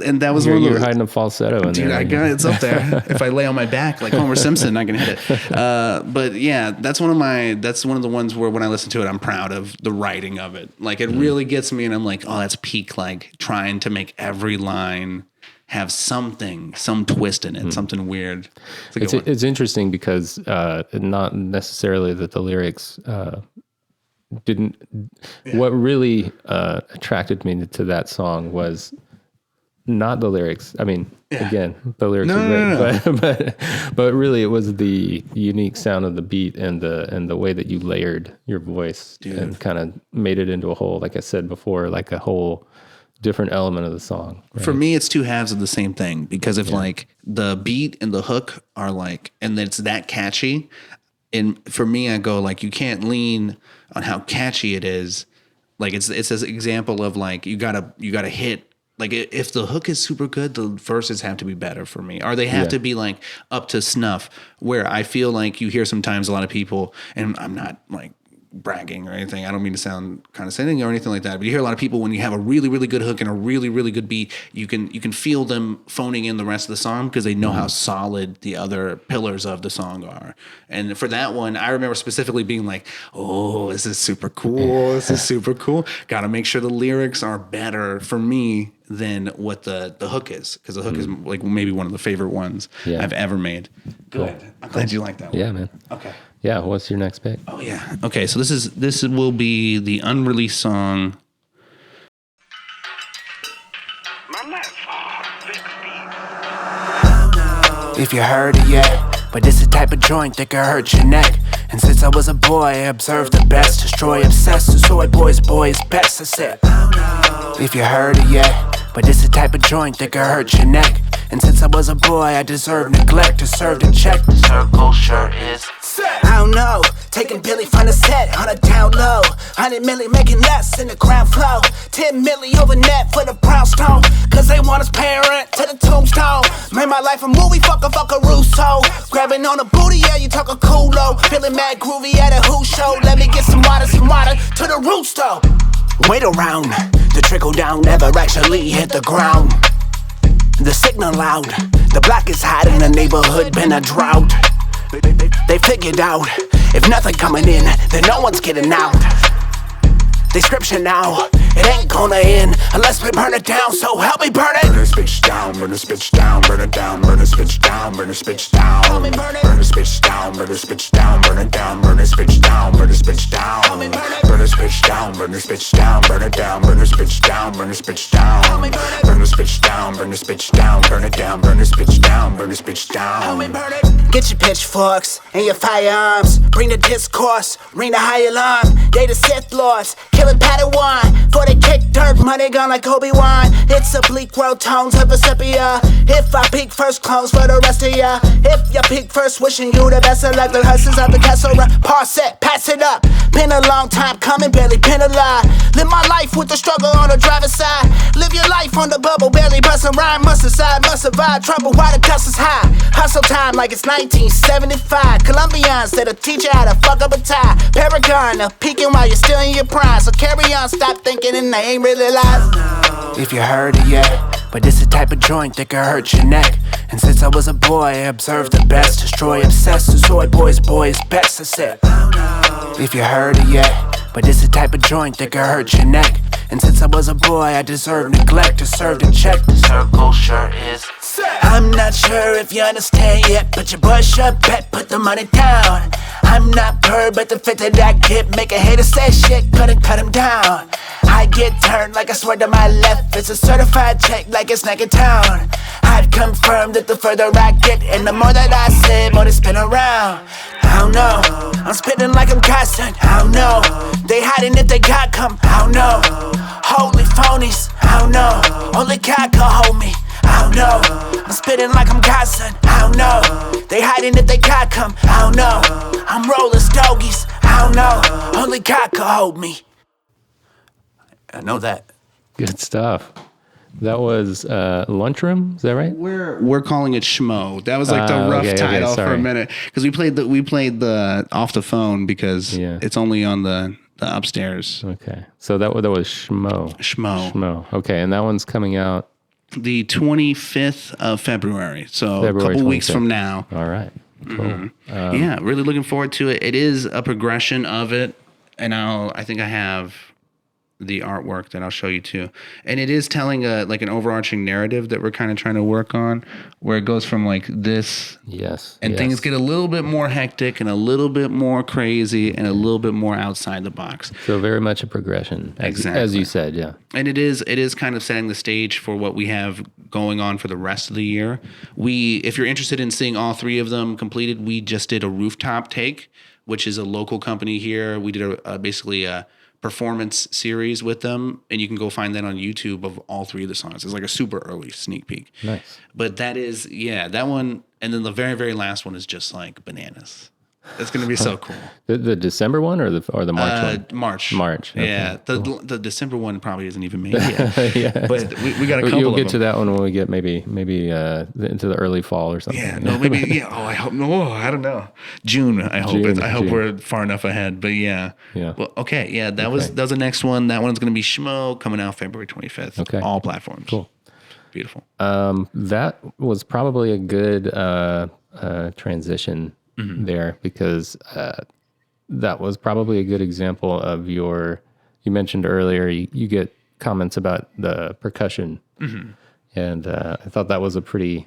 And that was you're, one of you're the hiding a falsetto in dude, there. I got it's up there. If I lay on my back like Homer Simpson, I can hit it. But yeah, that's one of the ones where when I listen to it, I'm proud of the writing of it. Like it really gets me, and I'm like, oh, that's peak. Like trying to make every line have some twist in it, something weird. It's interesting because not necessarily that the lyrics didn't. Yeah. What really attracted me to that song was not the lyrics. I mean, again, the lyrics are great, but really it was the unique sound of the beat and the way that you layered your voice and kind of made it into a whole, like I said before, like a whole different element of the song. Right? For me, it's two halves of the same thing, because if like the beat and the hook are like, and it's that catchy, and for me, I go like, you can't lean on how catchy it is. Like it's this example of like, you gotta hit. Like if the hook is super good, the verses have to be better for me, or they have to be like up to snuff. Where I feel like you hear sometimes a lot of people, and I'm not like bragging or anything. I don't mean to sound condescending or anything like that. But you hear a lot of people, when you have a really, really good hook and a really, really good beat, you can feel them phoning in the rest of the song because they know how solid the other pillars of the song are. And for that one, I remember specifically being like, oh, this is super cool. This is super cool. Got to make sure the lyrics are better for me than what the hook is, because the hook is like maybe one of the favorite ones I've ever made. Good. Cool. I'm glad you like that one. Yeah, man. Okay. Yeah, what's your next pick? Oh yeah. Okay, so this will be the unreleased song. If you heard it yet, but this the type of joint that can hurt your neck. And since I was a boy, I observed the best, destroy, obsessed, destroy boys best. I said, if you heard it yet, but this the type of joint that can hurt your neck. And since I was a boy, I deserve neglect. Deserve to check. The circle shirt is set. I don't know. Taking Billy from the set on a down low. 100 milli making less in the ground flow. 10 milli over net for the brownstone. Cause they want us paying rent to the tombstone. Made my life a movie, fuck a Russo. Grabbing on the booty, yeah, you talk a culo. Feeling mad groovy at a Who show. Let me get some water to the rooster. Wait around, the trickle down never actually hit the ground. The signal loud, the block is hot in the neighborhood, been a drought. They figured out, if nothing coming in, then no one's getting out. They scripture now, it ain't gonna end unless we burn it down, so help me burn it. Burn this bitch down, burn this bitch down, burn it down, burn this bitch down, burn this bitch down. Burn this bitch down, burn this bitch down, burn it down, burn this bitch down, burn this bitch down. Burn this bitch down, burn this bitch down, burn it down, burn this bitch down, burn this bitch down. Burn this bitch down, burn this bitch down, burn it down, burn this bitch down, burn this bitch down. Get your pitchforks and your firearms. Bring the discourse, ring the high alarm. They the Sith Lords, killing Padawan. For they kick dirt, money gone like Obi-Wan. It's oblique world tones of a sepia. If I peak first, clones for the rest of ya. If you peak first, wishing you the best of luck. The hustlers of the castle, pass it, pass it up. Been a long time coming, barely been alive. Live my life with the struggle on the driver's side. Live your life on the bubble, barely bustin' rhyme. Must decide, must survive, trouble while the dust is high. Hustle time like it's 1975. Colombians that'll teach you how to fuck up a tie. Paragon, peeking while you're still in your prime. So carry on, stop thinking and they ain't really lies. If you heard it yet, but this the type of joint that can hurt your neck. And since I was a boy, I observed the best. Destroy, obsessed, destroy boys best. I said, if you heard it yet, but this the type of joint that can hurt your neck. And since I was a boy, I deserve neglect. Deserve to check. The circle shirt is set. I'm not sure if you understand yet, but your boy should bet, put the money down. I'm not bird, but the fit that I get make a hater say shit, couldn't cut him down. I get turned like I swear to my left. It's a certified check like it's Nike Town. I'd confirm that the further I get, and the more that I say, more they spin around. I don't know, I'm spitting like I'm constant. I don't know, they hiding if they got come. I don't know, holy phonies. I don't know, only God can hold me. I don't know, I'm spitting like I'm Godson. I don't know, they hiding if they got come. I don't know, I'm rolling stogies. I don't know, only God can hold me. I know that. Good stuff. That was Lunchroom, is that right? We're calling it Schmo. That was like the rough title for a minute because we played the off the phone because it's only on the upstairs. Okay, so that was Schmo. Okay, and that one's coming out the 25th of February. So February a couple 25th. Weeks from now. All right. Cool. Yeah, really looking forward to it. It is a progression of it, and I think I have the artwork that I'll show you too. And it is telling like an overarching narrative that we're kind of trying to work on, where it goes from like this, things get a little bit more hectic and a little bit more crazy and a little bit more outside the box. So very much a progression, exactly, as you said, yeah. And it is kind of setting the stage for what we have going on for the rest of the year. If you're interested in seeing all three of them completed, we just did a rooftop take, which is a local company here. We did basically a performance series with them, and you can go find that on YouTube of all three of the songs. It's like a super early sneak peek. Nice. But that is, that one, and then the very, very last one is just like bananas. It's going to be so cool. The December one or the March one? March. Okay. Yeah. The December one probably isn't even made yet. Yeah. But we got a couple. You'll of get them. to that one when we get maybe into the early fall or something. Yeah. No, maybe. Yeah. Oh, I hope. No, I don't know. June. I hope. I hope we're far enough ahead. But yeah. Yeah. Well, okay. Yeah. That was the next one. That one's going to be Schmo, coming out February 25th. Okay. All platforms. Cool. Beautiful. That was probably a good transition there, because that was probably a good example of you mentioned earlier, you get comments about the percussion. And I thought that was a pretty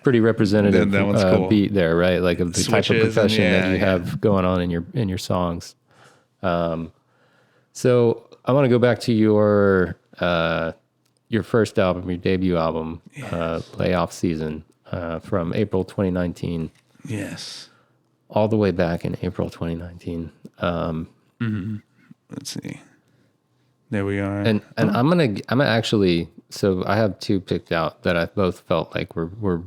representative that one's cool. beat there, right? Like of the Switches type of percussion and that you have going on in your songs. So I want to go back to your first album, your debut album, Layoff Season, from April 2019. Yes. All the way back in April 2019. Let's see. There we are. And I'm gonna actually. So I have two picked out that I both felt like were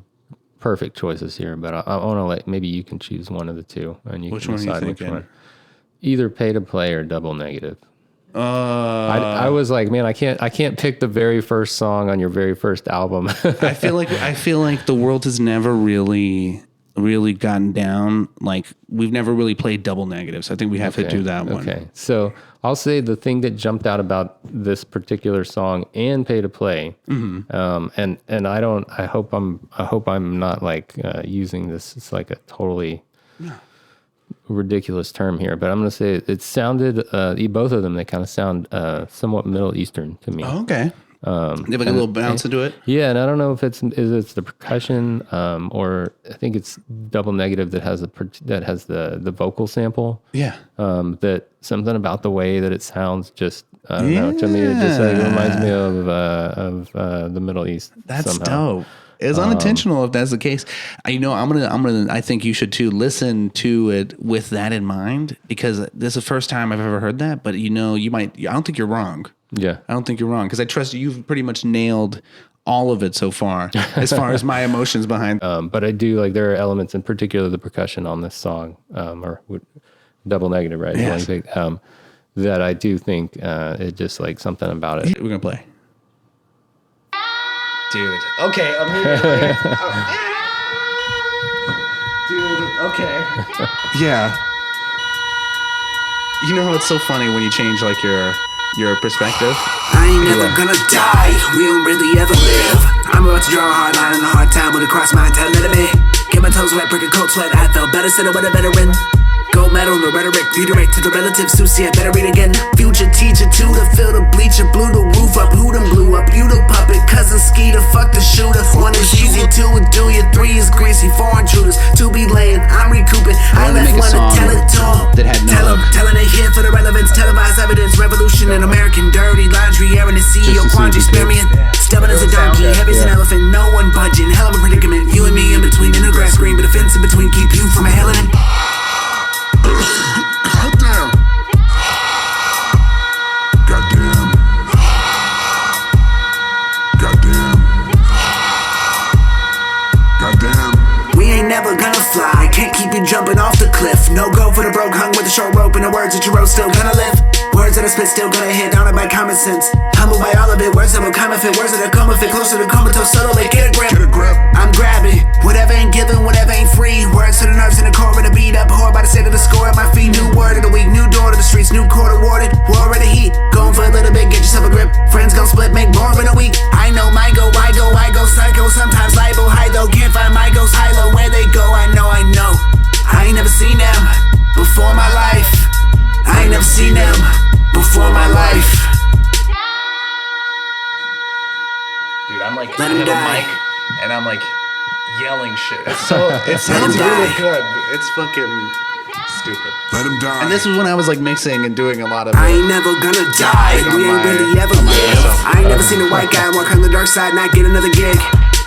perfect choices here. But I want to let maybe you can choose one of the two, and you Which can one are you decide which thinking? one. Either Pay to Play or Double Negative. I was like, man, I can't pick the very first song on your very first album. I feel like the world has never really gotten down. Like we've never really played Double Negatives. I think we have to do that one. Okay, so I'll say the thing that jumped out about this particular song and Pay to Play, and I hope I'm not like using this. It's like a totally ridiculous term here, but I'm going to say it sounded, both of them, they kind of sound somewhat Middle Eastern to me. Oh, okay. They have like a little bounce into it. Yeah, and I don't know if it's the percussion or I think it's Double Negative that has the vocal sample. Yeah. That something about the way that it sounds just I don't know. To me, it just like reminds me of the Middle East. That's somehow. dope. It's unintentional if that's the case. I think you should too listen to it with that in mind, because this is the first time I've ever heard that. But I don't think you're wrong. Yeah, I don't think you're wrong, because I trust you've pretty much nailed all of it so far, as far as my emotions behind. But I do like there are elements, in particular the percussion on this song, Double Negative, right? Yes. That I do think it just like something about it. We're gonna play. Dude. Okay, immediately. Dude, okay. Yeah. You know how it's so funny when you change like your perspective? I ain't never gonna die, we don't really ever live. I'm about to draw a hard line and a hard time when it crossed my time, let me get my toes wet, break a cold sweat. I felt better, said I would have better win. Gold medal in the rhetoric, redirect to the relatives who see I better read again. Future teacher, tutor, fill the bleacher, blew the roof up, who done blew up? You the puppet, cousin Skeeter, fuck the shooter. One is easy, two would do you, three is greasy, four intruders, two be laying, I'm recouping. I left one to tell it all. That had no hook. Telling it here for the relevance, televised evidence, revolution in American dirty laundry, airing the CEO quandary, experiment. Stubborn as a donkey, heavy as an elephant, no one budging. Hell of a predicament, you and me in between, in the grass green, but a fence in between, keep you from a hell in it. Goddamn. Goddamn. Goddamn. Goddamn. We ain't never gonna fly, can't keep you jumping off the cliff. No go for the broke, hung with the short rope, and the words that you wrote still gonna live. Words that I spit still gonna hit, down by common sense. Humbled by all of it, words that will come if it, words that will come if it, closer to comatose, subtly, get a grip. Get a grip. I'm grabbing, whatever ain't given, whatever ain't free. Words to the nerves in the core of the beat up, whore by the state of the score at my feet. New word of the week, new door to the streets, new court awarded, war of the heat. Going for a little bit, get yourself a grip. Friends gon' split, make more in a week. I know my go, I go psycho, sometimes libo, high though. Can't find my ghost, high low, where they go, I know. I ain't never seen them before my life. I ain't never seen them before my life. Dude, I'm like, Let I him have a die. mic and I'm like yelling shit. It sounds really good. It's fucking stupid. Let him die. And this was when I was like mixing and doing a lot of. I ain't never gonna die, we ain't really ever live. I ain't never seen a white guy walk on the dark side, not get another gig.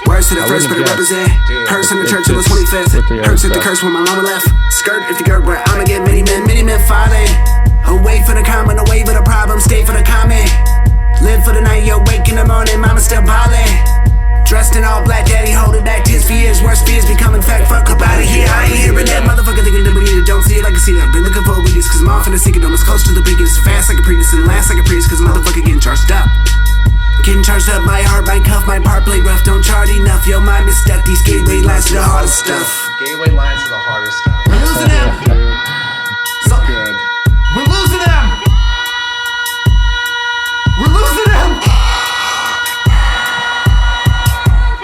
Words to the first, but it represent. Hearse in the church on the 25th. Hearse at the curse when my mama left. Skirt if you girl, but I'ma get many men falling. Away for the comment, away for the problem, stay for the comment. Live for the night, yo, wake in the morning, mama still ballin'. Dressed in all black, daddy holding back tears for years. Worst fears becoming fact, fuck up out of here. I ain't hearing that motherfucker thinking that we need it. Don't see it like I see it. I've been looking for obedience, cause I'm off in the secret, almost close to the biggest. Fast like a Prius and last like a Prius, cause motherfucker getting charged up. Getting charged up, my heart, my cuff, my part play rough. Don't charge enough, yo, mind is stuck. These gateway lines to the hardest stuff. Gateway lines are the hardest stuff. We're losing them. So good. We're losing them. We're losing them.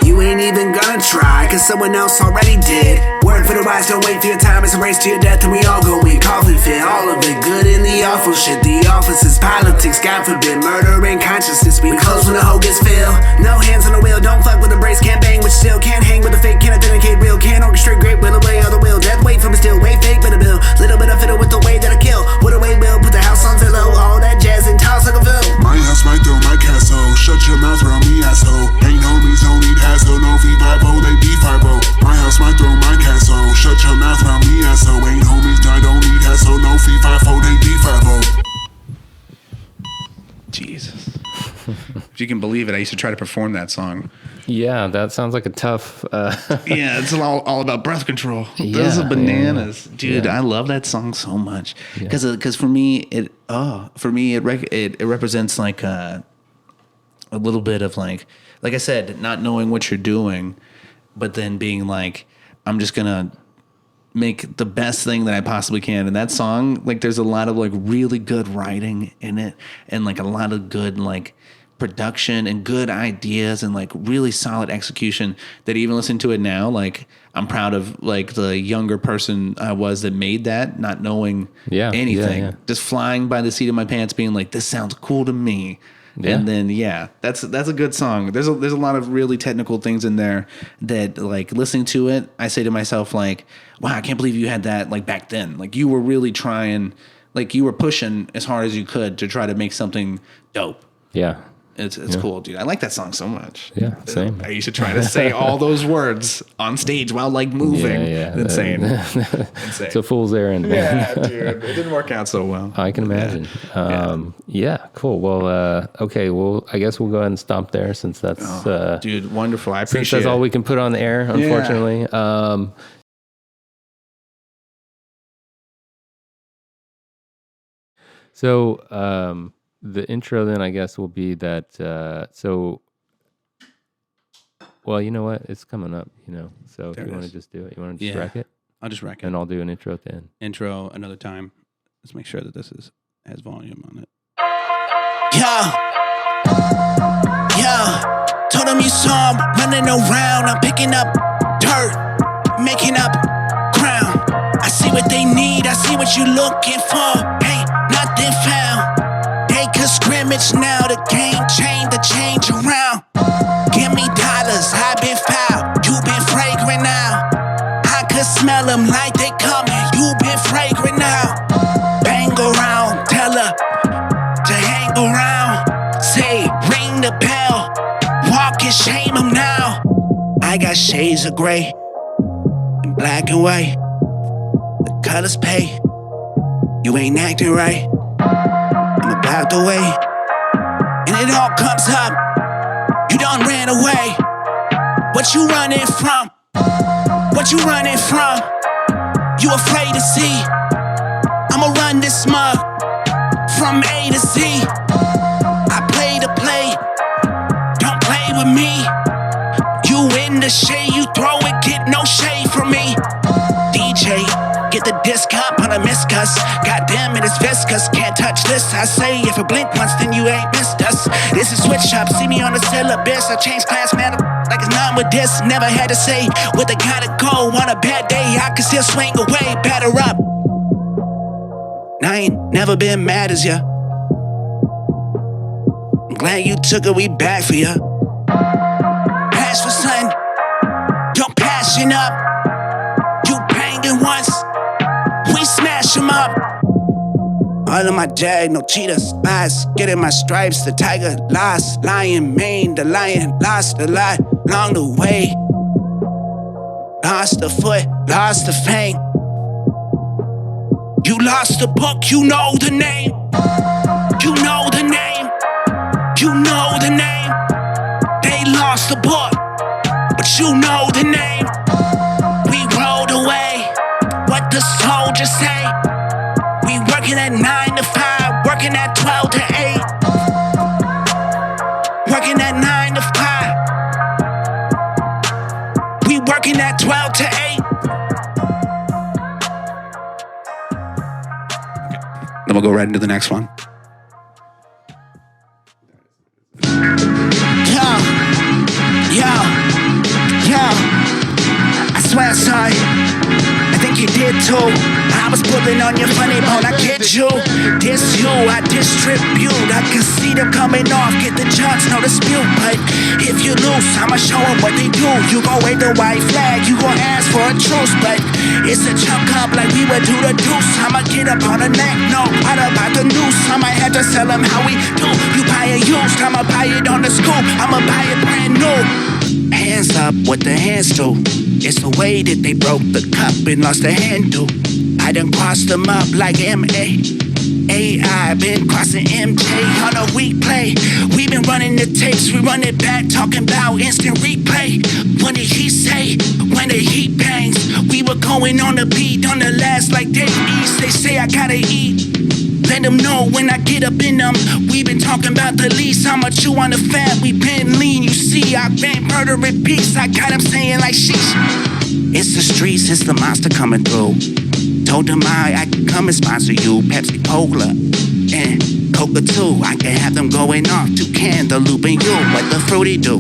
You ain't even gonna try, cause someone else already did. Word for the wise, don't wait for your time. It's a race to your death, and we all go in. Coffin fit, all of it, good in the awful shit. The office is politics, God forbid, murder and consciousness. We close when the hoe gets filled. No hands on the wheel, don't fuck with the brace. Can't bang with still, can't hang with the fake. Can't authenticate real, can't orchestrate great will away on the wheel. Death wait from a still, way fake but a bill. Little bit of fiddle with the way that I kill. With a way will, put the house on Zillow. All that jazz and toss like a fill. My house, my throne, my castle. Shut your mouth around me, asshole. Ain't homies, don't need hassle. No V5-0, they B5-0. My house, my throne, my castle. Shut your mouth around me, asshole. Ain't homies, I don't need hassle. No V5-0, they B5-0. If you can believe it, I used to try to perform that song. Yeah, that sounds like a tough. Yeah, it's all about breath control. Those are bananas, dude. Yeah. I love that song so much because for me it represents like a little bit of like I said, not knowing what you're doing, but then being like, I'm just gonna make the best thing that I possibly can. And that song, like, there's a lot of like really good writing in it, and like a lot of good like production and good ideas and like really solid execution that even listening to it now, like I'm proud of like the younger person I was that made that, not knowing anything, just flying by the seat of my pants, being like, this sounds cool to me. Yeah. And then that's a good song. There's a lot of really technical things in there that like listening to it, I say to myself like, wow, I can't believe you had that like back then. Like you were really trying, like you were pushing as hard as you could to try to make something dope. Yeah. It's cool, dude. I like that song so much. Yeah, same. I used to try to say all those words on stage while like moving. Yeah. Insane. It's a fool's errand, man. Yeah, dude. It didn't work out so well. I can imagine. Yeah, cool. Well, okay. Well, I guess we'll go ahead and stop there since that's... dude, wonderful. I appreciate it. Since that's all we can put on the air, unfortunately. Yeah. So... the intro then I guess will be that well, you know what? It's coming up, So there if you want to just do it. You want to just rack it? I'll just rack it. And I'll do an intro at the end. Intro another time. Let's make sure that this has volume on it. Told them you saw him running around. I'm picking up dirt, making up ground. I see what they need, I see what you looking for. Ain't nothing found. They could scrimmage now, the game change, the change around. Give me dollars, I've been foul, you been fragrant now. I could smell them like they coming, you been fragrant now. Bang around, tell her to hang around. Say, ring the bell, walk and shame them now. I got shades of gray, and black and white. The colors pay, you ain't acting right. I'm about the way, and it all comes up. You done ran away. What you running from? What you running from? You afraid to see? I'ma run this mug from A to Z. I play the play, don't play with me. You in the shade, you throw it, get no shade from me. DJ, get the disc up on a miscuss. Goddamn it, it's viscous. Can't touch this. I say if I blink once, then you ain't missed us. This is switch up. See me on the syllabus. I change class, man. Like it's none with this. Never had to say what they gotta go. On a bad day, I can still swing away. Batter up. I ain't never been mad as ya. I'm glad you took it. We back for ya. Pass for son. Don't passion up. You banging once. We smash them up. All of my jag, no cheaters, spies. Getting my stripes, the tiger lost. Lion mane, the lion lost a lot along the way. Lost a foot, lost a fang. You lost the book, you know the name. You know the name. You know the name. They lost the book, but you know the name. We rode away. What the soldiers say? We working at 9 to 5, working at 12 to 8. Working at 9 to 5. We working at 12 to 8. Then we'll go right into the next one. Yo. I swear I saw it. I think you did too. I was pulling on your funny bone, I kid you. Diss you, I distribute. I can see them coming off, get the judge, no dispute. But if you lose, I'ma show them what they do. You gon' wave the white flag, you gon' ask for a truce. But it's a chunk up like we would do the deuce. I'ma get up on the neck, no, what about the noose? I might have to sell them how we do. You buy it used, I'ma buy it on the scoop. I'ma buy it brand new. Hands up, what the hands do? It's the way that they broke the cup and lost the handle. I done crossed them up like M.A. AI, been crossing MJ on a weak play. We been running the tapes, we run it back, talking about instant replay. What did he say? When the heat bangs, we were going on the beat on the last like Dave East. They say I gotta eat. Let them know when I get up in them. We been talking about the lease. I'ma chew on the fat. We been lean, you see. I been murdering peace. I got them saying like sheesh. It's the streets, it's the monster coming through. Told them I can come and sponsor you. Pepsi Cola and Coca too. I can have them going off to Cantaloupe and you. What the fruity do?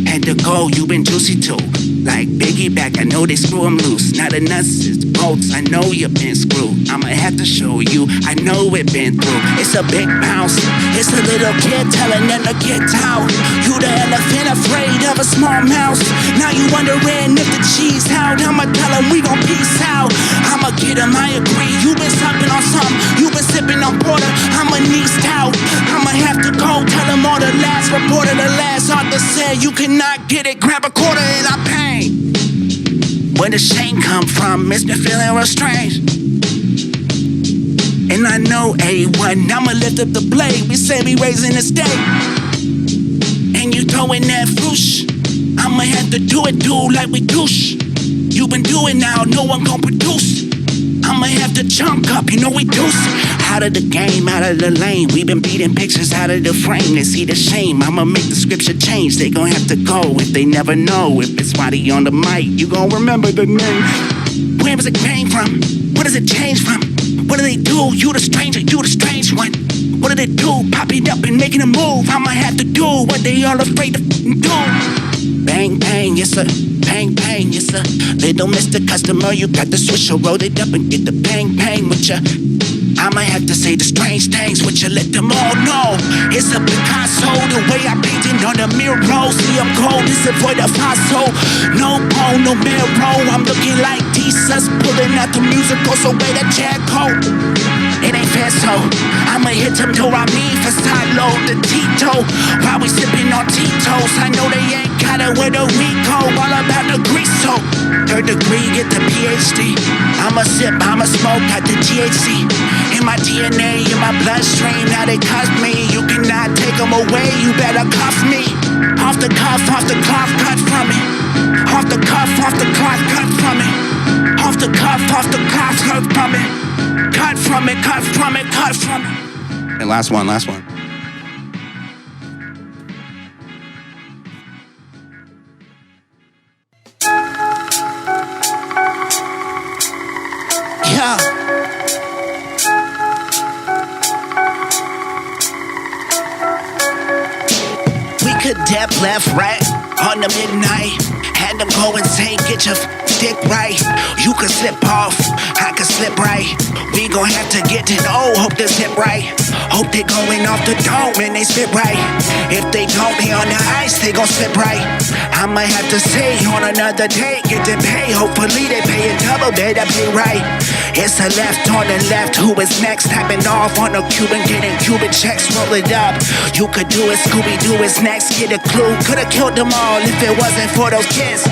Had to go, you been juicy too. Like Biggie back, I know they screw them loose. Now the nuts is bolts, I know you been screwed. I'ma have to show you, I know it been through. It's a big bounce, it's a little kid telling them to get out. You the elephant afraid of a small mouse. Now you wondering if the cheese out. I'ma tell them we gon' peace out. I'ma get them, I agree. You been supping on something, you been sipping on porter. I'ma nieced out, I'ma have to go. Tell them all the last reporter, the last author said you cannot get it. Grab a quarter and I pay. Where the shame come from? It's been feeling real strange. And I know A1, I'ma lift up the blade. We say we raising the stake. And you throwing that frush. I'ma have to do it, dude, like we douche. You been doing now, no one gon' produce. I'ma have to chunk up, you know we deuce. Out of the game, out of the lane. We been beating pictures out of the frame. They see the shame, I'ma make the scripture change. They gon' have to go if they never know. If it's Wadi on the mic, you gon' remember the name. Where was it came from? What does it change from? What do they do? You the stranger, you the strange one. What do they do? Popping up and making a move. I'ma have to do what they all afraid to do. Bang, bang, yes sir. Bang, bang, yes sir. Little Mr. Customer, you got the swisher, roll it up and get the bang, bang with ya. I'ma have to say the strange things, which you let them all know. It's a Picasso, the way I painted on the mirror. See, I'm cold, it's a void of hustle. No bone, no mirror. I'm looking like Jesus, pulling out the musical, so way that jack coat. It ain't fair, so I'ma hit them till I mean for silo, the Tito. While we sipping on Tito's, I know they ain't got it with a Rico. All about the grease, so third degree, get the PhD. I'ma sip, I'ma smoke, got the THC. In my DNA, in my bloodstream, now they cuff me. You cannot take them away, you better cuff me. Off the cuff, off the cloth, cut from it. Off the cuff, off the cloth, cut from it. Off the cuff, off the cloth, cut from it. Cut from it, cut from it, cut from it. And last one, last one. Yeah. We could dip left, right on the midnight. Had them go insane, get your stick right. You could slip off, I could slip right. We gon' have to get to know, hope this hit right. Hope they going off the dome and they spit right. If they don't, they on the ice, they gon' slip right. I might have to say on another day, get to pay. Hopefully they pay it double, better pay right. It's a left on the left, who is next? Tapping off on a Cuban, getting Cuban checks, roll it up. You could do it, Scooby-Doo is next, get a clue. Could've killed them all if it wasn't for those kids.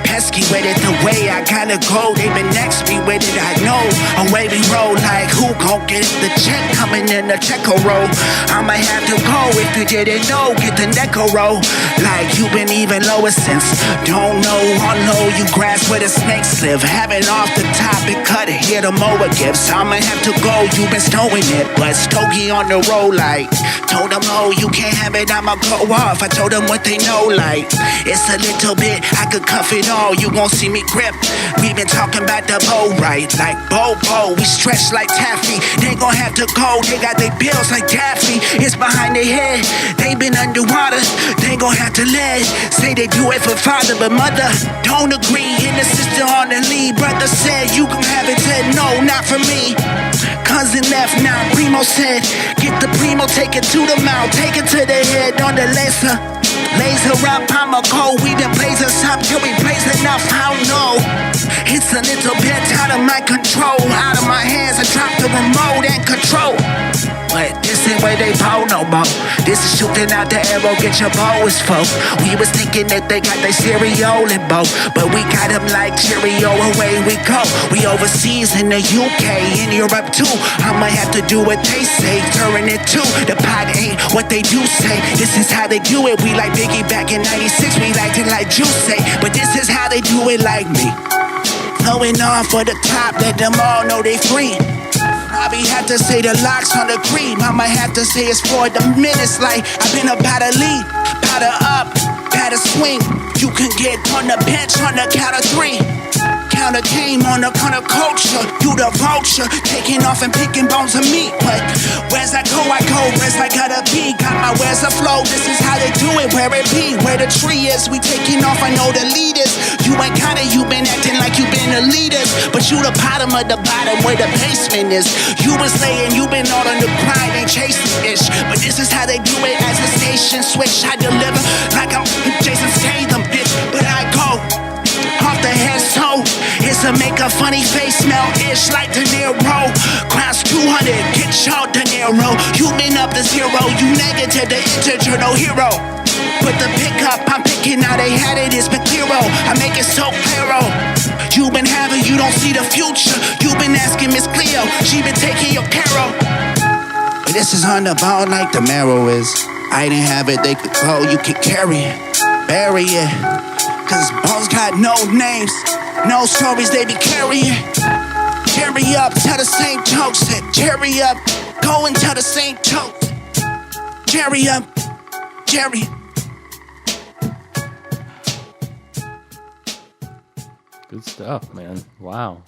Pesky with it the way I gotta go. They been next me with it, I know. Away we roll like who gon' get the check coming in the check roll. I'ma have to go if you didn't know. Get the Necco roll like you been even lower since. Don't know, I know you grasp where the snakes live. Having off the top and cut it, here the mower gives. I'ma have to go, you been stowing it, but Stogie on the roll like. Told them oh you can't have it, I'ma go off. I told them what they know like. It's a little bit, I could cuff it all. You won't see me grip. We been talking about the bow right, like Bobo. We stretch like taffy. They gon' have to go. They got their bills like Daffy. It's behind their head. They been underwater. They gon' have to let. Say they do it for father, but mother don't agree. And the sister on the lead. Brother said you can have it. Said no, not for me. Cousin left now. Primo said get the primo, take it to the mouth, take it to the head on the laser. Laser up, I'ma go. We been blazing some till we blaze enough. I don't know. It's a little bit out of my control. Out of my hands, I drop the remote and control. But this ain't where they bow no more. This is shooting out the arrow, get your bow is full. We was thinking that they got their cereal in both, but we got them like Cheerio, away we go. We overseas in the UK, in Europe too. I'ma have to do what they say, turn it to. The pot ain't what they do say. This is how they do it. We like Biggie back in 96, we liked it like Juice say. But this is how they do it like me. Going on for the top, let them all know they free. Probably have to say the locks on the cream. I'ma have to say it's for the minutes. Like I've been about to lead, powder up, powder swing. You can get on the bench on the count of 3. Counter game on the counter culture. You the vulture, taking off and picking bones of meat. But where's I go, where's I gotta be. Got my where's the flow, this is how they do it. Where it be, where the tree is. We taking off, I know the leaders. You ain't kinda, you been acting like you been the leaders. But you the bottom of the bottom where the basement is. You was laying, you been all on the grind, ain't chasing ish. But this is how they do it as a station switch. I deliver like I'm Jason Statham, bitch. But I go off the head so it's to make a funny face smell ish like De Niro. Cross 200, get your De Niro. You been up to 0, you negative, the integer, no hero. Put the pick up, I'm picking how they had it, it's been clearo. I make it so clearo. You been having, you don't see the future. You been asking Miss Cleo, she been taking your care of. But this is on the bone like the marrow is. I didn't have it, they could go, you can carry it, bury it. Cause bones got no names, no stories they be carrying. Jerry up, tell the same jokes. Jerry up, go and tell the same jokes. Jerry up, Jerry. Good stuff, man. Wow.